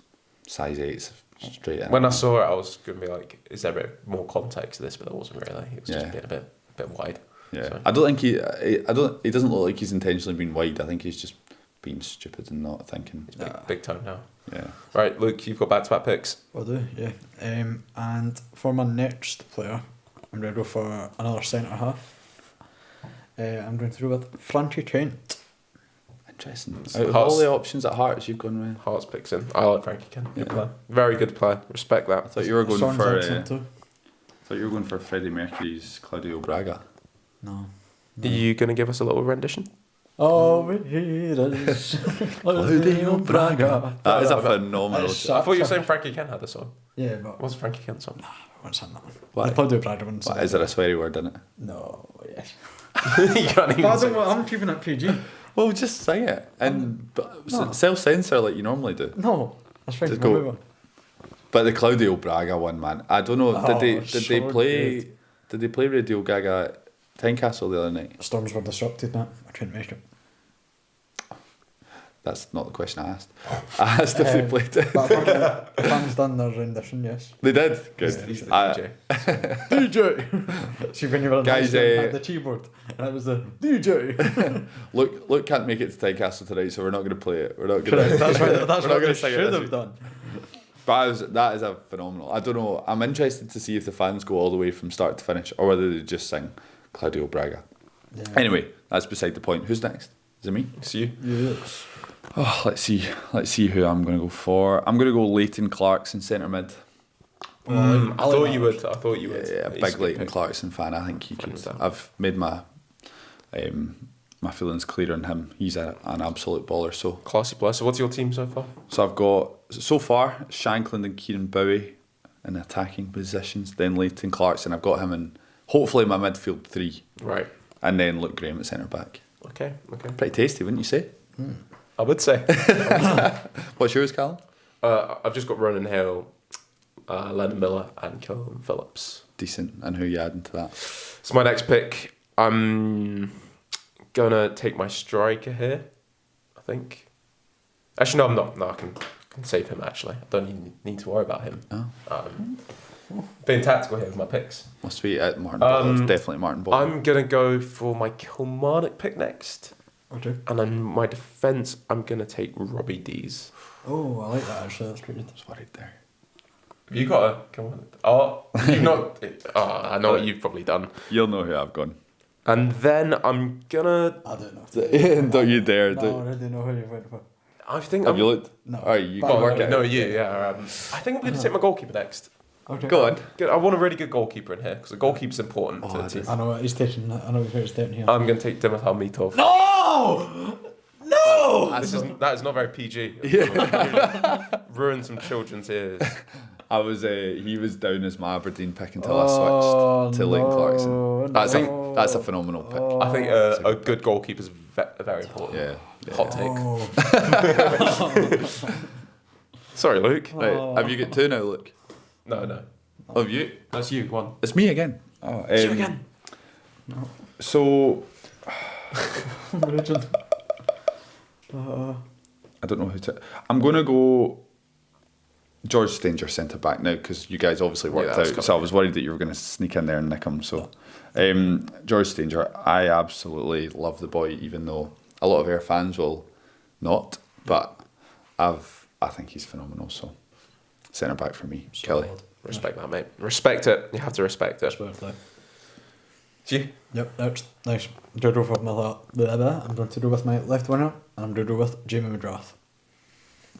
size 8s straight in. When I saw it, I was going to be like, is there a bit more context to this? But there wasn't really. It was just Yeah. being a bit wide. Yeah, So. I don't think he doesn't look like he's intentionally been wide. I think he's just being stupid and not thinking. It's big time now. Yeah. Right, Luke, you've got back-to-back picks. Will do, yeah. And for my next player, I'm going to go for another centre half. I'm going to go with Frankie Trent. Interesting. So Out of Hearts- all the options at Hearts, you've gone with. Hearts picks in. I like Frankie Kent. Good Yeah. player. Very good player. Respect that. I thought you were going Son's for. excellent too. Freddie Mercury's Claudio Braga. No. Are you going to give us a little rendition? Oh, it is Claudio Braga. That is a phenomenal. That's I thought you were saying Frankie Kent had a song. Yeah, but What's a Frankie Kent song? I won't sing that one. Why? The Claudio Braga one. What, is there a sweary word in it? No, yes. You can't even sing. I'm keeping it PG. Well, just sing it and No. self-censor like you normally do. No, that's Frankie Just go. Braga. But the Claudio Braga one, man, I don't know. Did they so play? good. Did they play Radio Gaga at Tynecastle the other night? Storms were disrupted, Matt. I couldn't make it. That's not the question I asked. I asked if they played it. But apparently, the fans done their rendition, yes. They did. Good. He's the I- DJ. DJ! See, when you were Guys, at the keyboard, and it was the DJ. Look, can't make it to Tynecastle tonight, so we're not going to play it. We're not going to. That's what we're not they gonna sing it should this have week. done. But that is a phenomenal. I don't know. I'm interested to see if the fans go all the way from start to finish, or whether they just sing Claudio Braga. Yeah. Anyway, that's beside the point. Who's next? Is it me? It's you. Yes. Oh, let's see who I'm going to go for. I'm going to go Leighton Clarkson centre mid. I thought you would. I thought you would. Yeah, He's a big good Leighton pick. Clarkson fan. I think he could. Understand. I've made my feelings clear on him. He's an absolute baller. So Classy player. So what's your team so far? I've got so far Shankland and Kieran Bowie in attacking positions. Then Leighton Clarkson. I've got him in hopefully my midfield 3, Right. and then Luke Graham at centre back. Okay. Pretty tasty, wouldn't you say? I would say. What's yours, Callum? I've just got Ronan Hale, Lennon Miller, and Callum Phillips. Decent. And who are you adding to that? So my next pick, I'm gonna take my striker here. I think. Actually, no, I'm not. No, I can save him. Actually, I don't even need to worry about him. Oh. Being tactical here with my picks. Must be Martin Ball. It's definitely Martin Ball. I'm gonna go for my Kilmarnock pick next, Okay. and on my defence, I'm gonna take Robbie Dees. Oh, I like that actually. That's pretty good. That's worried there. Have you got a Kilmarnock? Oh, you not? Oh, I know what you've probably done. You'll know who I've gone. And then I'm gonna. I don't know. Don't you dare. No, I already know who you went for. I think. Have you looked? No. Alright, you Well, can work no, it. no, you. Yeah. I think I'm gonna take my goalkeeper next. Okay. Go on. Good. I want a really good goalkeeper in here because the goalkeeper's important to the team. I know what he's taking. I know who's taking here. I'm gonna take Dimitar Mitov. No! No! That is not very PG. Ruined some children's ears. He was down as my Aberdeen pick until I switched to Leighton Clarkson. That's a phenomenal pick. I think a good goalkeeper is very important. Yeah. Hot take. Oh. Sorry, Luke. Right, have you got 2 now, Luke? No. Oh, have you? That's you. One. It's me again. Oh, You again. So Religion. I don't know who to. I'm gonna go George Stanger centre back now because you guys obviously worked that's out. So I was worried that you were going to sneak in there and nick him. So George Stanger, I absolutely love the boy, even though a lot of Ayr fans will not. But I think he's phenomenal. So centre back for me, Kelly. Respect that, mate. Respect it. You have to respect it. You? Yep, that's nice. I'm going to go with my left winger, and I'm going to go with Jamie McGrath.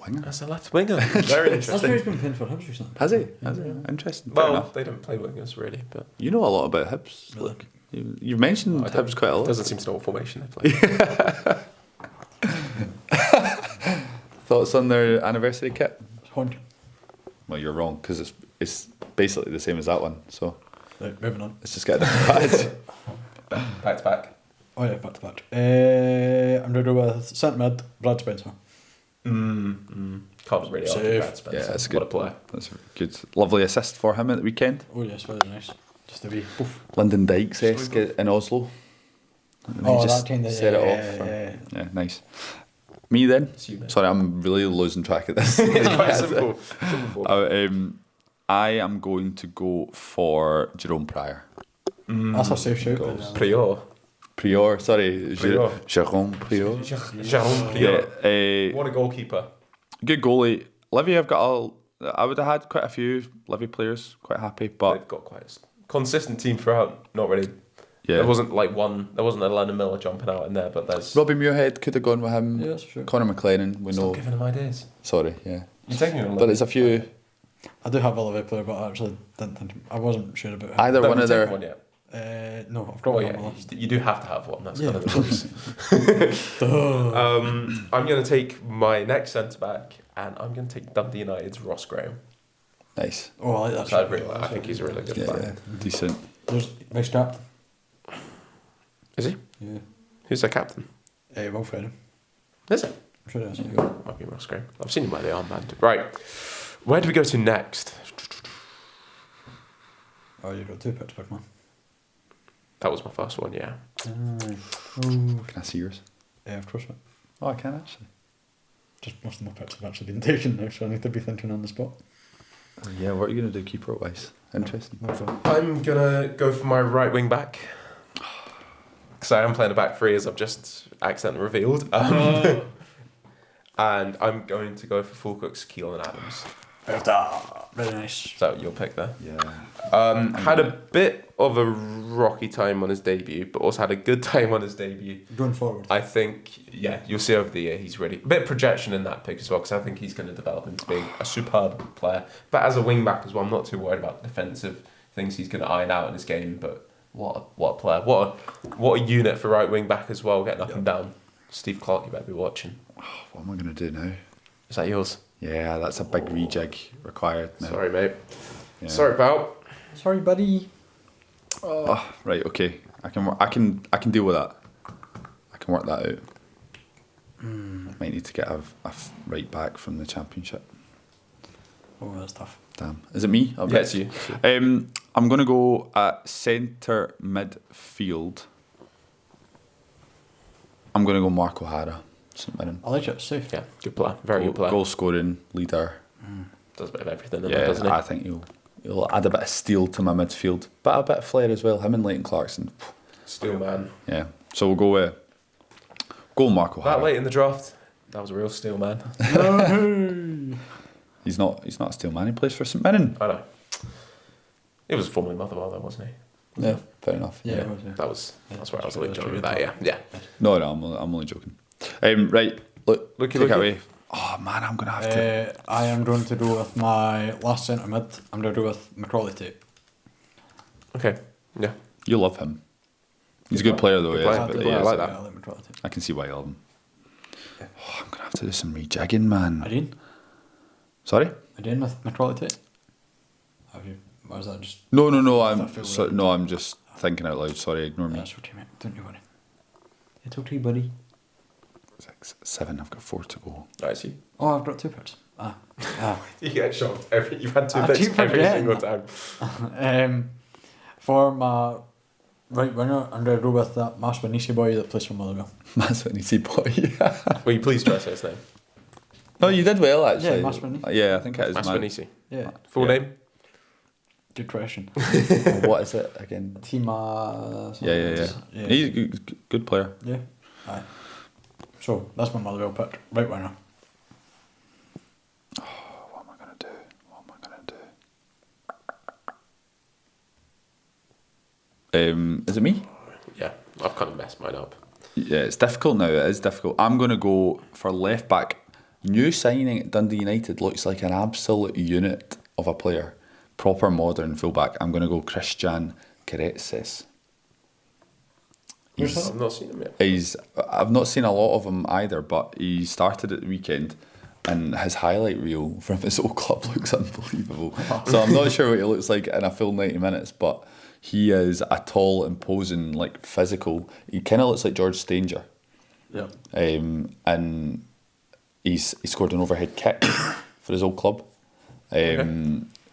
Winger? That's a left winger. Very That's where he's interesting. been playing for Hibs recently. Has he? Interesting. Fair Well, enough. they don't play wingers really, but You know a lot about Hibs. Really? Look, you've mentioned Hibs quite a lot. doesn't seem to know what formation they play. Thoughts on their anniversary kit? It's haunting. Well, you're wrong because it's basically the same as that one. So Right, moving on. let's just get a different badge. Back to back. Oh yeah, back to back. I'm going to go with centre mid, Brad Spencer. Can't really argue Safe. Brad Spencer. Yeah, that's What a good. player. That's a good, lovely assist for him at the weekend. Oh yes, very nice. Just a wee poof. Lyndon Dykes-esque in Oslo. And Oh, he that just kind of set it off. Yeah, nice. Me then? It's you, mate. Sorry, I'm really losing track of this. It's quite simple. I am going to go for Jerome Pryor. That's a safe shout. Prior. Prior, sorry. Prior. Jerome Prior. Jérôme Prior. Yeah, What a goalkeeper. good goalie. Livy, I would have had quite a few Livy players, quite happy, but They've got quite a consistent team throughout. Not really. yeah. There wasn't a Lennon Miller jumping out in there, but there's. Robbie Muirhead could have gone with him. Yeah, that's true. Conor McLennan, we know. Stop giving him ideas. Sorry, yeah. You're taking him. But there's a few. I do have a Livy player, but I actually didn't think I wasn't sure about him. Either one of their. one yet. No, I've got Oh one on yeah, my list. you do have to have one. That's Yeah, kind of the rules. I'm going to take my next centre back, and I'm going to take Dundee United's Ross Graham. Nice. Oh, I like that. So I think he's a really good Yeah, player. decent. There's vice captain. Is he? Yeah. Who's their captain? Wilfred. Is it? I'm sure it is. Might be Ross Graham. I've seen him wear the armband. Right. Where do we go to next? Oh, you've got 2 picks, big man. That was my first one, yeah. Can I see yours? Yeah, of course, mate. Oh, I can actually. Just most of my picks have actually been taken now, so I need to be thinking on the spot. Yeah, what are you going to do keeper wise? Interesting. I'm going to go for my right wing back. Because I am playing a back three, as I've just accidentally revealed. And I'm going to go for Fulcook's Keelan Adams. Very nice. Is that your pick there? Yeah. Had a bit of a rocky time on his debut, but also had a good time on his debut. Going forward. I think, yeah, you'll see over the year he's really... A bit of projection in that pick as well, because I think he's going to develop into being a superb player. But as a wing-back as well, I'm not too worried about the defensive things he's going to iron out in his game, but what a player. What a unit for right wing-back as well, getting up and down. Steve Clark, you better be watching. What am I going to do now? Is that yours? Yeah, that's a big rejig required now. Sorry, mate. Yeah. Sorry, pal. Sorry, buddy. Oh, right, okay. I can deal with that. I can work that out. Might need to get a right back from the Championship. Oh, that's tough. Damn. Is it me? Yeah, it's you. I'm going to go at centre midfield. I'm going to go Mark O'Hara. St Mirren. I like it. Safe. Yeah, good player. Very good player. Goal scoring, leader. Does a bit of everything in Yeah, there, doesn't he? I think he'll add a bit of steel to my midfield. But a bit of flair as well. Him and Leighton Clarkson. Steel man. Yeah. So we'll go with Mark O'Hara. That late in the draft, that was a real steel man. He's not a steel man. He plays for St Mirren. I know. He was formerly Motherwell though, wasn't he? Yeah, fair enough. Yeah, it was, yeah. That's where I was a little That's joking with really that. Yeah. No, I'm only joking. Right, look, Looky, take it looky. away. Oh man, I'm gonna have to. I am going to go with my last centre mid. I'm going to go with Macaulay Tate. Okay. Yeah. You love him. He's a good player though. Good Yes, player, but good he player, is- I like that. I like Macaulay Tate. I can see why you love him. Oh, I'm gonna have to do some rejigging, man. Again? Sorry? Again with Macaulay Tate? Have you? Or is that just... No. That feels right. I'm just thinking out loud. Sorry, ignore me. That's what you meant. Don't you worry. It's okay, buddy. 6, 7. I've got 4 to go. I see. Oh, I've got 2 pairs. You get shocked you've had 2 I bits keep every forgetting. single time. For my right winger, I'm going to go with that Maswanisi boy that plays for Motherwell. That's what you see, boy. Will you please try to say his name? No, you did well actually. Yeah, Maswanisi. Yeah, I think it is. Maswanisi. Yeah. Full Yeah. name? Good question. What is it again? Tima... Yeah. He's a good player. Yeah. Aye. So, that's my Motherwell pick. Right winger. What am I gonna do? Is it me? Yeah. I've kind of messed mine up. Yeah, it's difficult now. It is difficult. I'm going to go for left back. New signing at Dundee United looks like an absolute unit of a player. Proper modern fullback. I'm going to go Christian Keretses. I've not seen him yet. I've not seen a lot of him either, but he started at the weekend and his highlight reel from his old club looks unbelievable. So I'm not sure what he looks like in a full 90 minutes, but he is a tall, imposing, like physical. He kind of looks like George Stanger. Yeah. And he scored an overhead kick for his old club.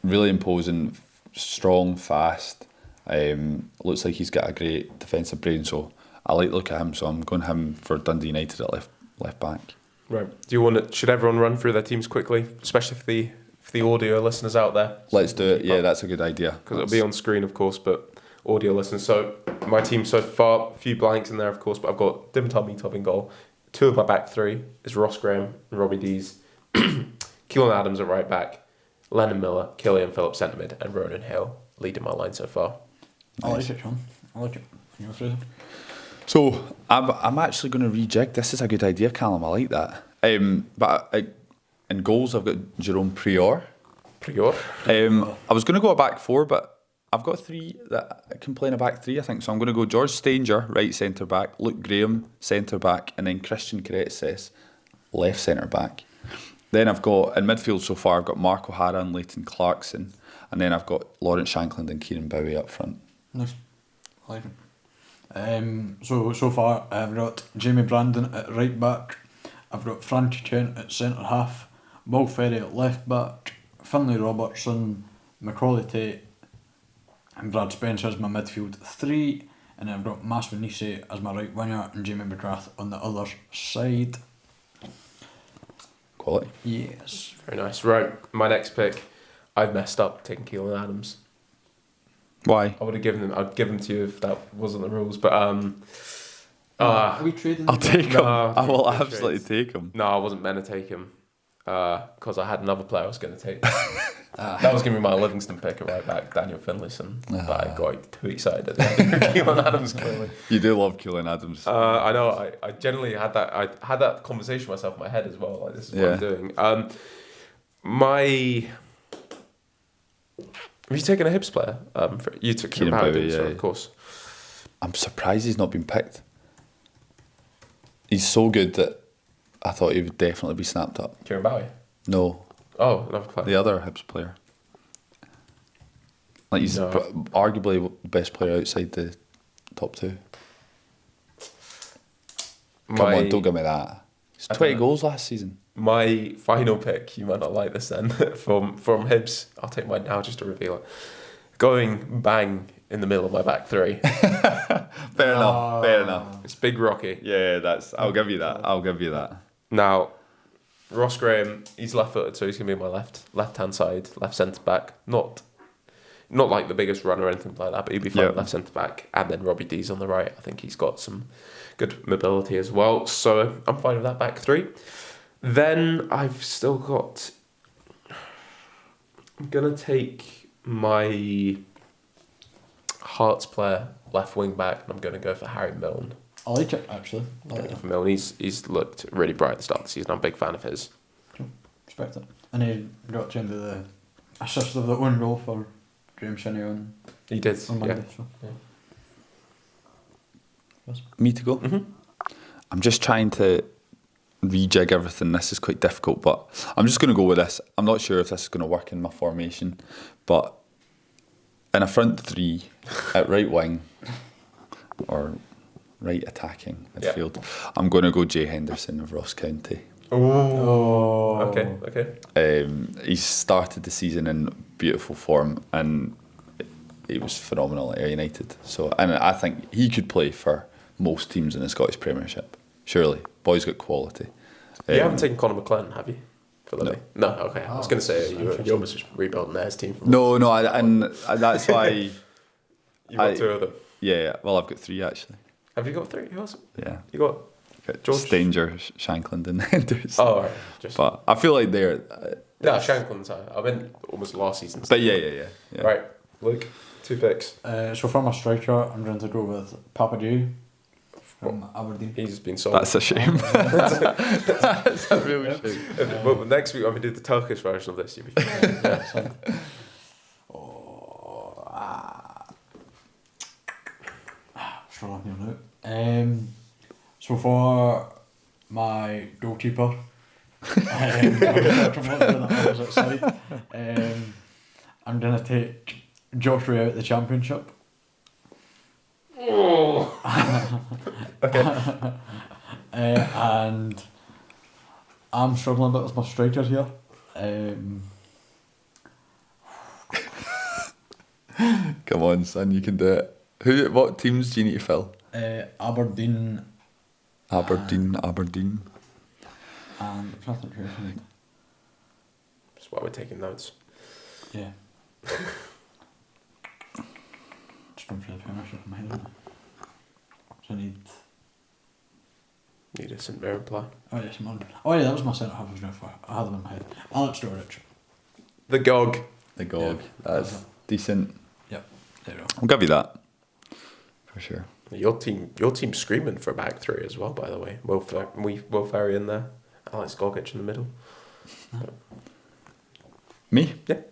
Really imposing, strong, fast. Looks like he's got a great defensive brain, so I like the look at him. So I'm going him for Dundee United at left back. Right. Do you want to? Should everyone run through their teams quickly, especially for the audio listeners out there? Let's do it. Yeah, that's a good idea. Because it'll be on screen, of course, but audio listeners. So my team so far, a few blanks in there, of course, but I've got Dimitri Top in goal. 2 of my back 3 is Ross Graham and Robbie Dees. Keelan Adams at right back. Lennon Miller, Killian Phillips centre mid, and Ronan Hill leading my line so far. I like it, Sean. I like it. You go, Fraser? So I'm actually going to rejig. This is a good idea, Callum. I like that. In goals, I've got Jerome Prior. I was going to go a back 4, but I've got 3 that can play in a back 3, I think. So I'm going to go George Stanger, right centre back, Luke Graham, centre back, and then Christian Keretses, left centre back. Then I've got, in midfield so far, I've got Mark O'Hara and Leighton Clarkson. And then I've got Lawrence Shankland and Kieran Bowie up front. Nice. I like it. So far, I've got Jamie Brandon at right back. I've got Frankie Trent at centre half. Will Ferry at left back. Finlay Robertson, Macaulay Tate, and Brad Spencer as my midfield 3. And then I've got Maswanisi as my right winger and Jamie McGrath on the other side. Quality. Yes. Very nice. Right, my next pick, I've messed up taking Keelan Adams. Why? I'd give him to you if that wasn't the rules, but Are we trading? I'll take him. No, I will trades. absolutely take him. No, I wasn't meant to take him because I had another player I was going to take. That was going to be my Livingston pick at right back, Daniel Finlayson, but I got too excited at the end of Keelan Adams clearly. You do love Keelan Adams. I know. I generally had that. I had that conversation myself in my head as well. Like, this is what I'm doing. Have you taken a Hibs player? You took Kieran Kieran Bowie, so yeah. of course. I'm surprised he's not been picked. He's so good that I thought he would definitely be snapped up. Kieran Bowie. No, Oh, another player. the other Hibs player. Like he's No. arguably the best player outside the top 2. Come on, don't give me that. He's I 20 don't know. goals last season. My final pick, you might not like this then, from Hibs. I'll take mine now just to reveal it. Going bang in the middle of my back 3. Fair enough. It's Big Rocky. Yeah, I'll give you that. Now, Ross Graham, he's left-footed, so he's going to be my left-hand side, left centre-back. Not like the biggest runner or anything like that, but he'd be fine left centre-back. And then Robbie Dees on the right. I think he's got some good mobility as well. So I'm fine with that back 3. Then I've still got... I'm going to take my... Hearts player, left wing back, and I'm going to go for Harry Milne. I like it, actually. I like it. For Milne, he's looked really bright at the start of the season. I'm a big fan of his. Cool. Respect it. And he got into the assist of the own goal for James Shinney on He did, Monday. yeah. So. Me to go? Mm-hmm. I'm just trying to rejig everything. This is quite difficult, but I'm just going to go with this. I'm not sure if this is going to work in my formation, but in a front three at right wing or right attacking midfield, I'm going to go Jay Henderson of Ross County. Oh, okay. He's started the season in beautiful form and he was phenomenal at Ayr United. So, and I think he could play for most teams in the Scottish Premiership. Surely, boy's got quality. You haven't taken Conor McLennan, have you? For No. No, okay. I was going to say you're almost just rebuilding theirs team. From No, and that's why. You've got two of them. Yeah, well, I've got three actually. Have you got three? Who else? Yeah, You got George? Stanger, Shankland, and Henderson. Oh, right. But I feel like they're. No, Shankland's. I meant almost last season. But yeah. Right, Luke, 2 picks. So for my striker, I'm going to go with Papadou from Aberdeen. He's been sold. That's a shame. That's a real shame. Well, next week when we do the Turkish version of this, you'll be fine. Struggling here now. So for my goalkeeper, I'm going to take Joshua out the Championship. Okay. And I'm struggling a bit with my striker here. Come on, son, you can do it. What teams do you need to fill? Aberdeen. Aberdeen. And I'm trying to think who else I need. That's why we're taking notes. Yeah. Just don't feel the Premiership in my head. So I Need a St Mirren player. Oh yes, man. Oh yeah, that was my centre half I was going for. I had them in my head. Alex Dorich. The Gog. The GOG. Yeah. That's decent. Yep. There you go. I'll give you that. For sure. Your team's screaming for a back three as well, by the way. Will Ferry in there. Alex Gogic in the middle. Me? Yeah.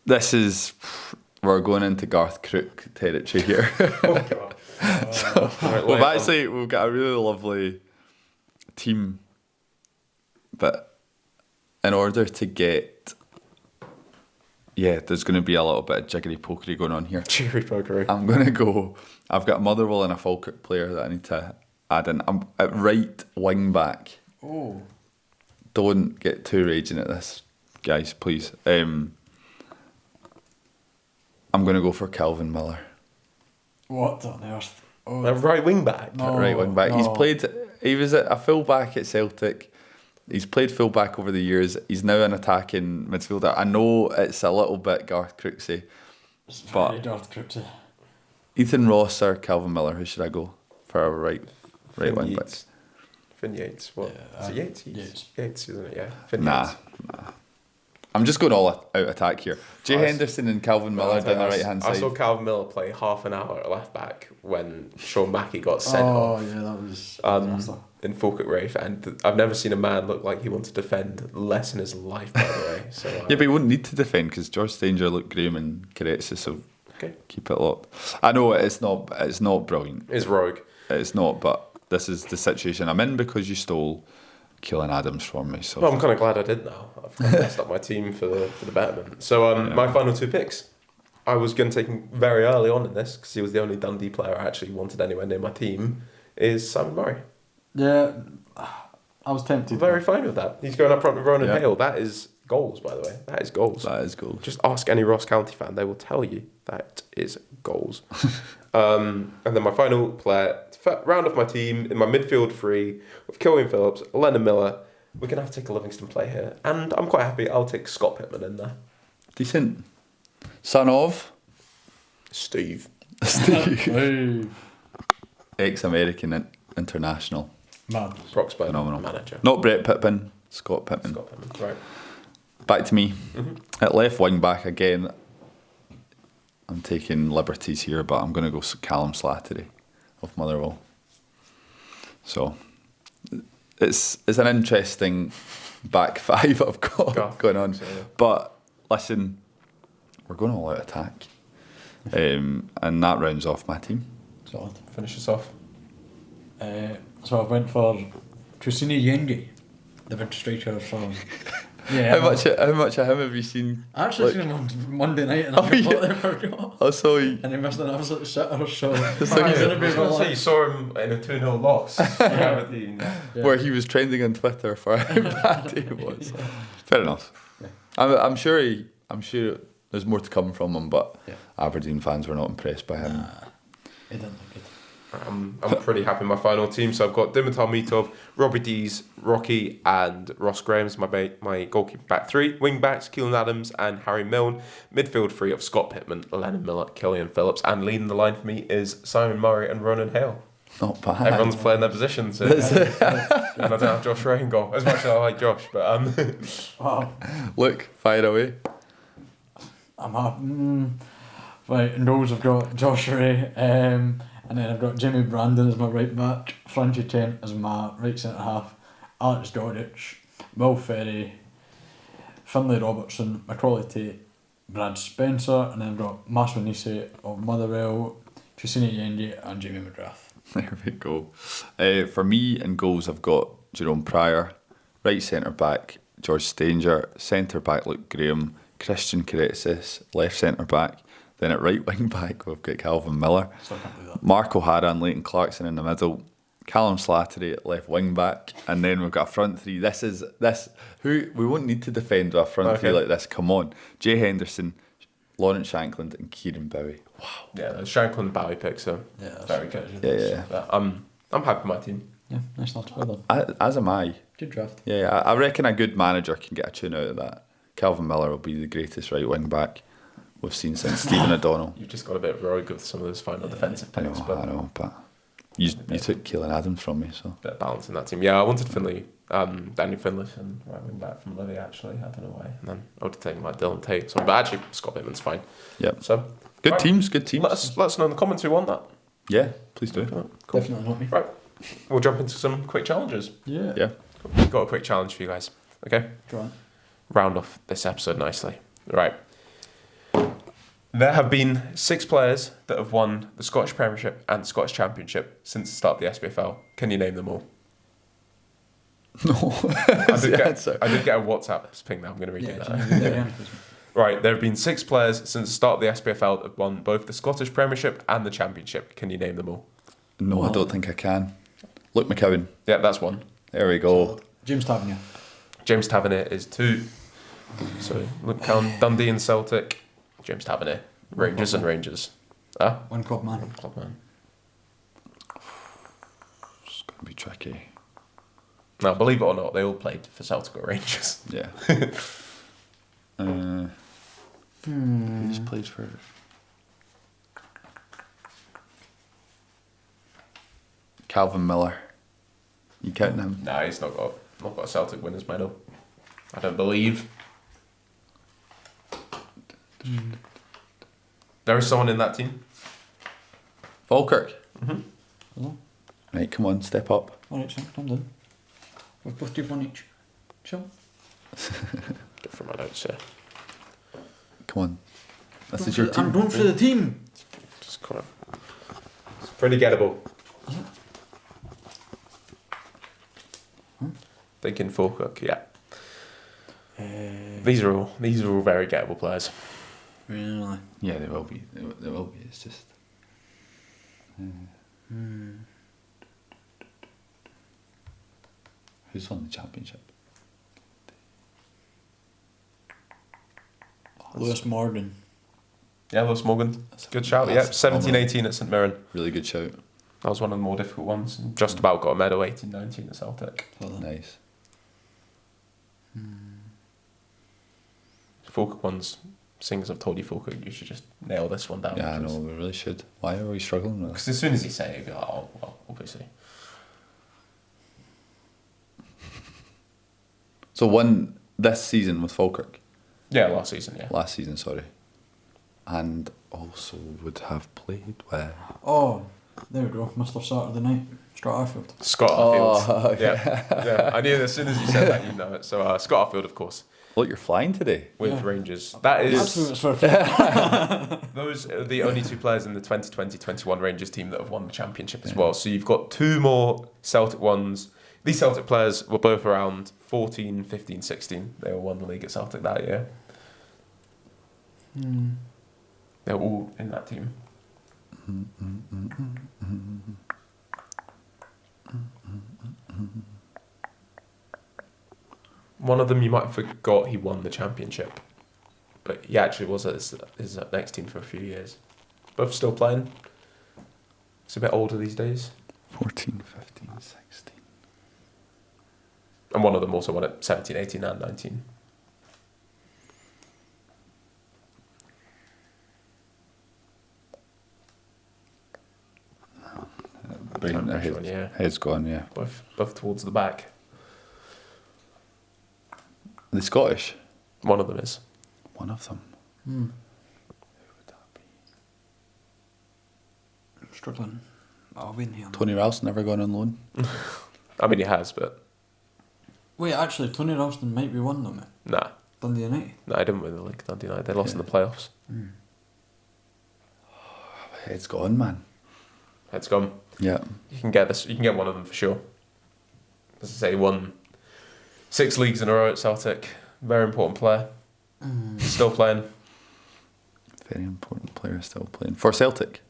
This is... We're going into Garth Crook territory here. Oh, God. We've got a really lovely team, but in order to get, there's going to be a little bit of jiggery pokery going on here. Cheery pokery. I'm going to go. I've got a Motherwell and a Falkirk player that I need to add in. I'm at right wing back. Oh. Don't get too raging at this, guys, please. I'm going to go for Calvin Miller. What on earth? Oh. A right wing back. No. Right wing back. No. He was a full back at Celtic. He's played full back over the years. He's now an attacking midfielder. I know it's a little bit Garth Crooksy, but Very Garth Crooksy. Ethan Ross or Calvin Miller, who should I go for a right wing back? Finn Yates. What? Yeah, Is it Yates? Yates, isn't it? Yeah. Finn Nah. Yates. I'm just going all out attack here. Jay Nice. Henderson and Calvin Miller down the right hand I side. saw Calvin Miller play half an hour at left back when Sean Mackey got sent Oh off yeah, that was in Falkirk Rafe, and I've never seen a man look like he wanted to defend less in his life, by the way. So Yeah, but he wouldn't need to defend because George Stanger, Luke Graham and Karetsa, so okay. keep it locked. I know it's not brilliant. Is rogue. It's not, but this is the situation I'm in because you stole Keelan Adams from me. So Well, I'm kind of glad I did now. I've kind of messed up my team for the betterment. So my final 2 picks, I was going to take him very early on in this because he was the only Dundee player I actually wanted anywhere near my team, is Simon Murray. Yeah, I was tempted. I'm very fine with that. He's going up front with Ronan Yeah. Hale. That is goals, by the way. That is goals. that is goals. Just ask any Ross County fan; they will tell you that is goals. And then my final player, to round off my team in my midfield 3 with Killian Phillips, Lennon Miller. We're gonna have to take a Livingston play here, and I'm quite happy. I'll take Scott Pittman in there. Decent. Son of Steve. Steve. Hey, Ex-American international. mad. Broxburn Phenomenal. manager. Not Brett Pittman, Scott Pittman. Scott Pittman. Right. Back to me. At left wing back again. I'm taking liberties here, but I'm going to go Callum Slattery of Motherwell. So it's an interesting back five I've got going on. But listen, we're going all out attack. And that rounds off my team. Solid. Finish us off. So I went for Trusini Yengi, the big striker from. Yeah. How much of him have you seen? I actually seen him on Monday night and I completely forgot. I saw you. And he missed an absolute sitter, so It's he's like- going to be I was going to say you relaxed. saw him in a 2-0 loss. Yeah. Where he was trending on Twitter for how bad he was. Fair enough. I'm sure there's more to come from him, but Aberdeen fans were not impressed by him. He didn't look good. I'm pretty happy with my final team. So I've got Dimitar Mitov, Robbie Dees, Rocky, and Ross Graham's my goalkeeper back three. Wing backs, Keelan Adams and Harry Milne. Midfield three of Scott Pittman, Lennon Miller, Killian Phillips. And leading the line for me is Simon Murray and Ronan Hale. Not bad. Everyone's playing their positions. And I don't have Josh Ray in goal, as much as I like Josh. But Wow. Look, fire away. I'm happy. Right, in goals I've got Josh Ray, and then I've got Jimmy Brandon as my right back, Frankie Trent as my right centre half, Alex Dodich, Will Ferry, Finlay Robertson, Macaulay Tate, Brad Spencer, and then I've got Maswo Nisi of Motherwell, Trusini Yengi and Jamie McGrath. There we go. For me, in goals, I've got Jerome Pryor, right centre back, George Stanger, centre back, Luke Graham, Christian Karetsis, left centre back. Then at right wing back, we've got Calvin Miller, So I can't do that. Mark O'Hara and Leighton Clarkson in the middle, Callum Slattery at left wing back, and then we've got a front three. This who we won't need to defend with a front three like this. Come on, Jay Henderson, Lawrence Shankland, and Kieran Bowie. Wow. yeah, the Shankland Bowie picks are Yeah, very good. Yeah. But I'm happy with my team. Yeah, nice lads, well done. As am I. Good draft. Yeah, I reckon a good manager can get a tune out of that. Calvin Miller will be the greatest right wing back we've seen since Stephen O'Donnell. You've just got a bit rogue with some of those final defensive I picks, know, but but you took Keelan Adams from me, so. bit of balance in that team. Yeah, I wanted Finlay, Daniel Finlayson right wing back from Livy actually. I don't know why. And then I would have taken like Dylan Tate. So, but actually Scott Pittman's fine. Yep. So Good right. teams. Let us know in the comments who won that. Yeah, please do. Cool. Definitely not me. Right, we'll jump into some quick challenges. Yeah. Yeah. We've got a quick challenge for you guys. Okay, Go on. round off this episode nicely. Right. There have been 6 players that have won the Scottish Premiership and the Scottish Championship since the start of the SPFL. Can you name them all? No. I did get a WhatsApp ping now. I'm going to read Yeah, you can that. you do that again, please? Right, there have been 6 players since the start of the SPFL that have won both the Scottish Premiership and the Championship. Can you name them all? No, I don't think I can. Luke McCowan. Yeah, that's 1. There we go. James Tavernier. James Tavernier is 2. So Luke Cowan, Dundee and Celtic. James Tavernier, Rangers and Rangers. One club man. Club man. It's going to be tricky. Now, believe it or not, they all played for Celtic or Rangers. Yeah. He's played for. Calvin Miller. You counting him? Nah, he's not got a Celtic winners medal. I don't believe. There is someone in that team. Falkirk. Hello. Right, come on, step up. Alright, son, I'm done. We've both did one each. Chill. Get from my notes here. Come on. This is your I'm team. going for the team. Just kind of. It's pretty gettable. Thinking Falkirk, yeah. These are all very gettable players. Really? Yeah, they will be. They will be. It's just. Who's won the championship? Lewis Morgan. Yeah, Lewis Morgan. Good shout. Yeah, That's 17-18 at St Mirren. Really good shout. That was one of the more difficult ones. Just about got a medal 18-19 at Celtic. Nice. Falkirk ones, seeing as I've told you Falkirk, you should just nail this one down. Yeah, I know. We really should. Why are we struggling with this? Because as soon as you say it, you'll be like, oh, well, obviously. So won this season with Falkirk. Yeah, last season, yeah. Last season, sorry. and also would have played with. Oh, there we go, Mr. Saturday Night, Scott Arfield. Scott Arfield. Oh, Yeah. I knew as soon as you said that, you'd know it. So Scott Arfield, of course, Look, you're flying today. with Rangers. That is. Absolutely, it's for a Those are the only two players in the 2020-21 Rangers team that have won the championship as well. So you've got two more Celtic ones. These Celtic players were both around 14, 15, 16. They all won the league at Celtic that year. They're all in that team. One of them you might have forgot he won the championship. But he actually was at his next team for a few years. Both still playing. He's a bit older these days. 14, 15, 16. And one of them also won at 17, 18 and 19. Brilliant. Time pressure on, yeah. Head's gone, yeah. Both towards the back. The Scottish? One of them is. One of them. Hmm. Who would that be? I'm struggling. I'll win here. Tony Ralston never gone on loan? I mean, he has, but Wait, actually, Tony Ralston might be one of them. nah. Dundee United. No, I didn't win the league. Dundee United. They lost in the playoffs. Head's gone, man. Head's gone. Yeah. You can get this. You can get one of them for sure. As I say, he won 6 leagues in a row at Celtic. Very important player. Still playing. Very important player still playing. For Celtic?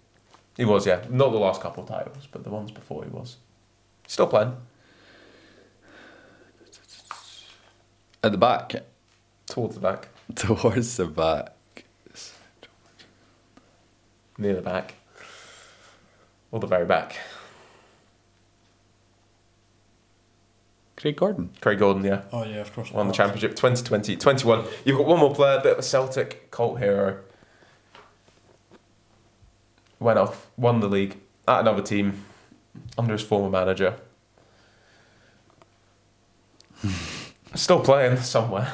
He was, yeah. Not the last couple of titles, but the ones before he was. Still playing. At the back? Towards the back. Towards the back. Near the back. Or the very back. Craig Gordon. Craig Gordon, yeah. Oh, yeah, of course. Won the championship 2020-21. You've got one more player, a bit of a Celtic cult hero. Went off, won the league at another team under his former manager. Still playing somewhere.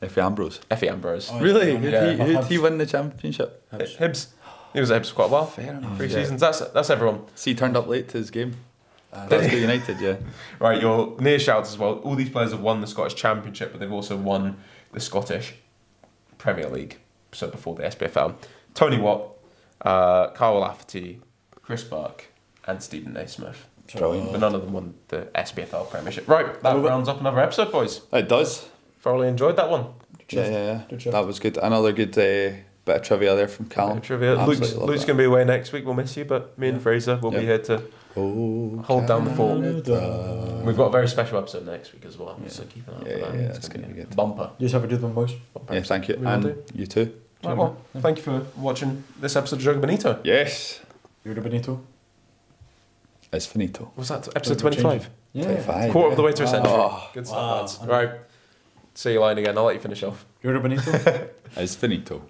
Effie Ambrose. Effie Ambrose. Oh, Really? yeah. Who'd he win the championship? Hibs. He was at Hibs for quite a while. Fair enough. 3 Yeah. seasons. That's everyone. See, he turned up late to his game. Glasgow United, yeah. Right, your near shouts as well. All these players have won the Scottish Championship, but they've also won the Scottish Premier League. So before the SPFL. Tony Watt, Carl Lafferty, Chris Burke, and Stephen Naismith. Brilliant. But none of them won the SPFL Premiership. Right, that rounds up another episode, boys. It does. Thoroughly enjoyed that one. Yeah. Good job. That was good. Another good bit of trivia there from Callum. Trivia. Absolutely love Luke's that. going to be away next week. We'll miss you, but me and Fraser will be here to hold down the fort. We've got a very special episode next week as well, so keep an eye out for that. Yeah, It's it's gonna gonna be be a good. bumper. You just have a good one, boys. Yeah, thank you. We will And do. you too. Right, well, thank you for watching this episode of Joga Bonito. Yes. Joga Bonito. It's finito. Was that episode 25? Yeah. 25. Quarter of the way to a century. Oh. Good stuff, Wow. lads. Right, say your line again. I'll let you finish off. Joga Bonito. It's finito.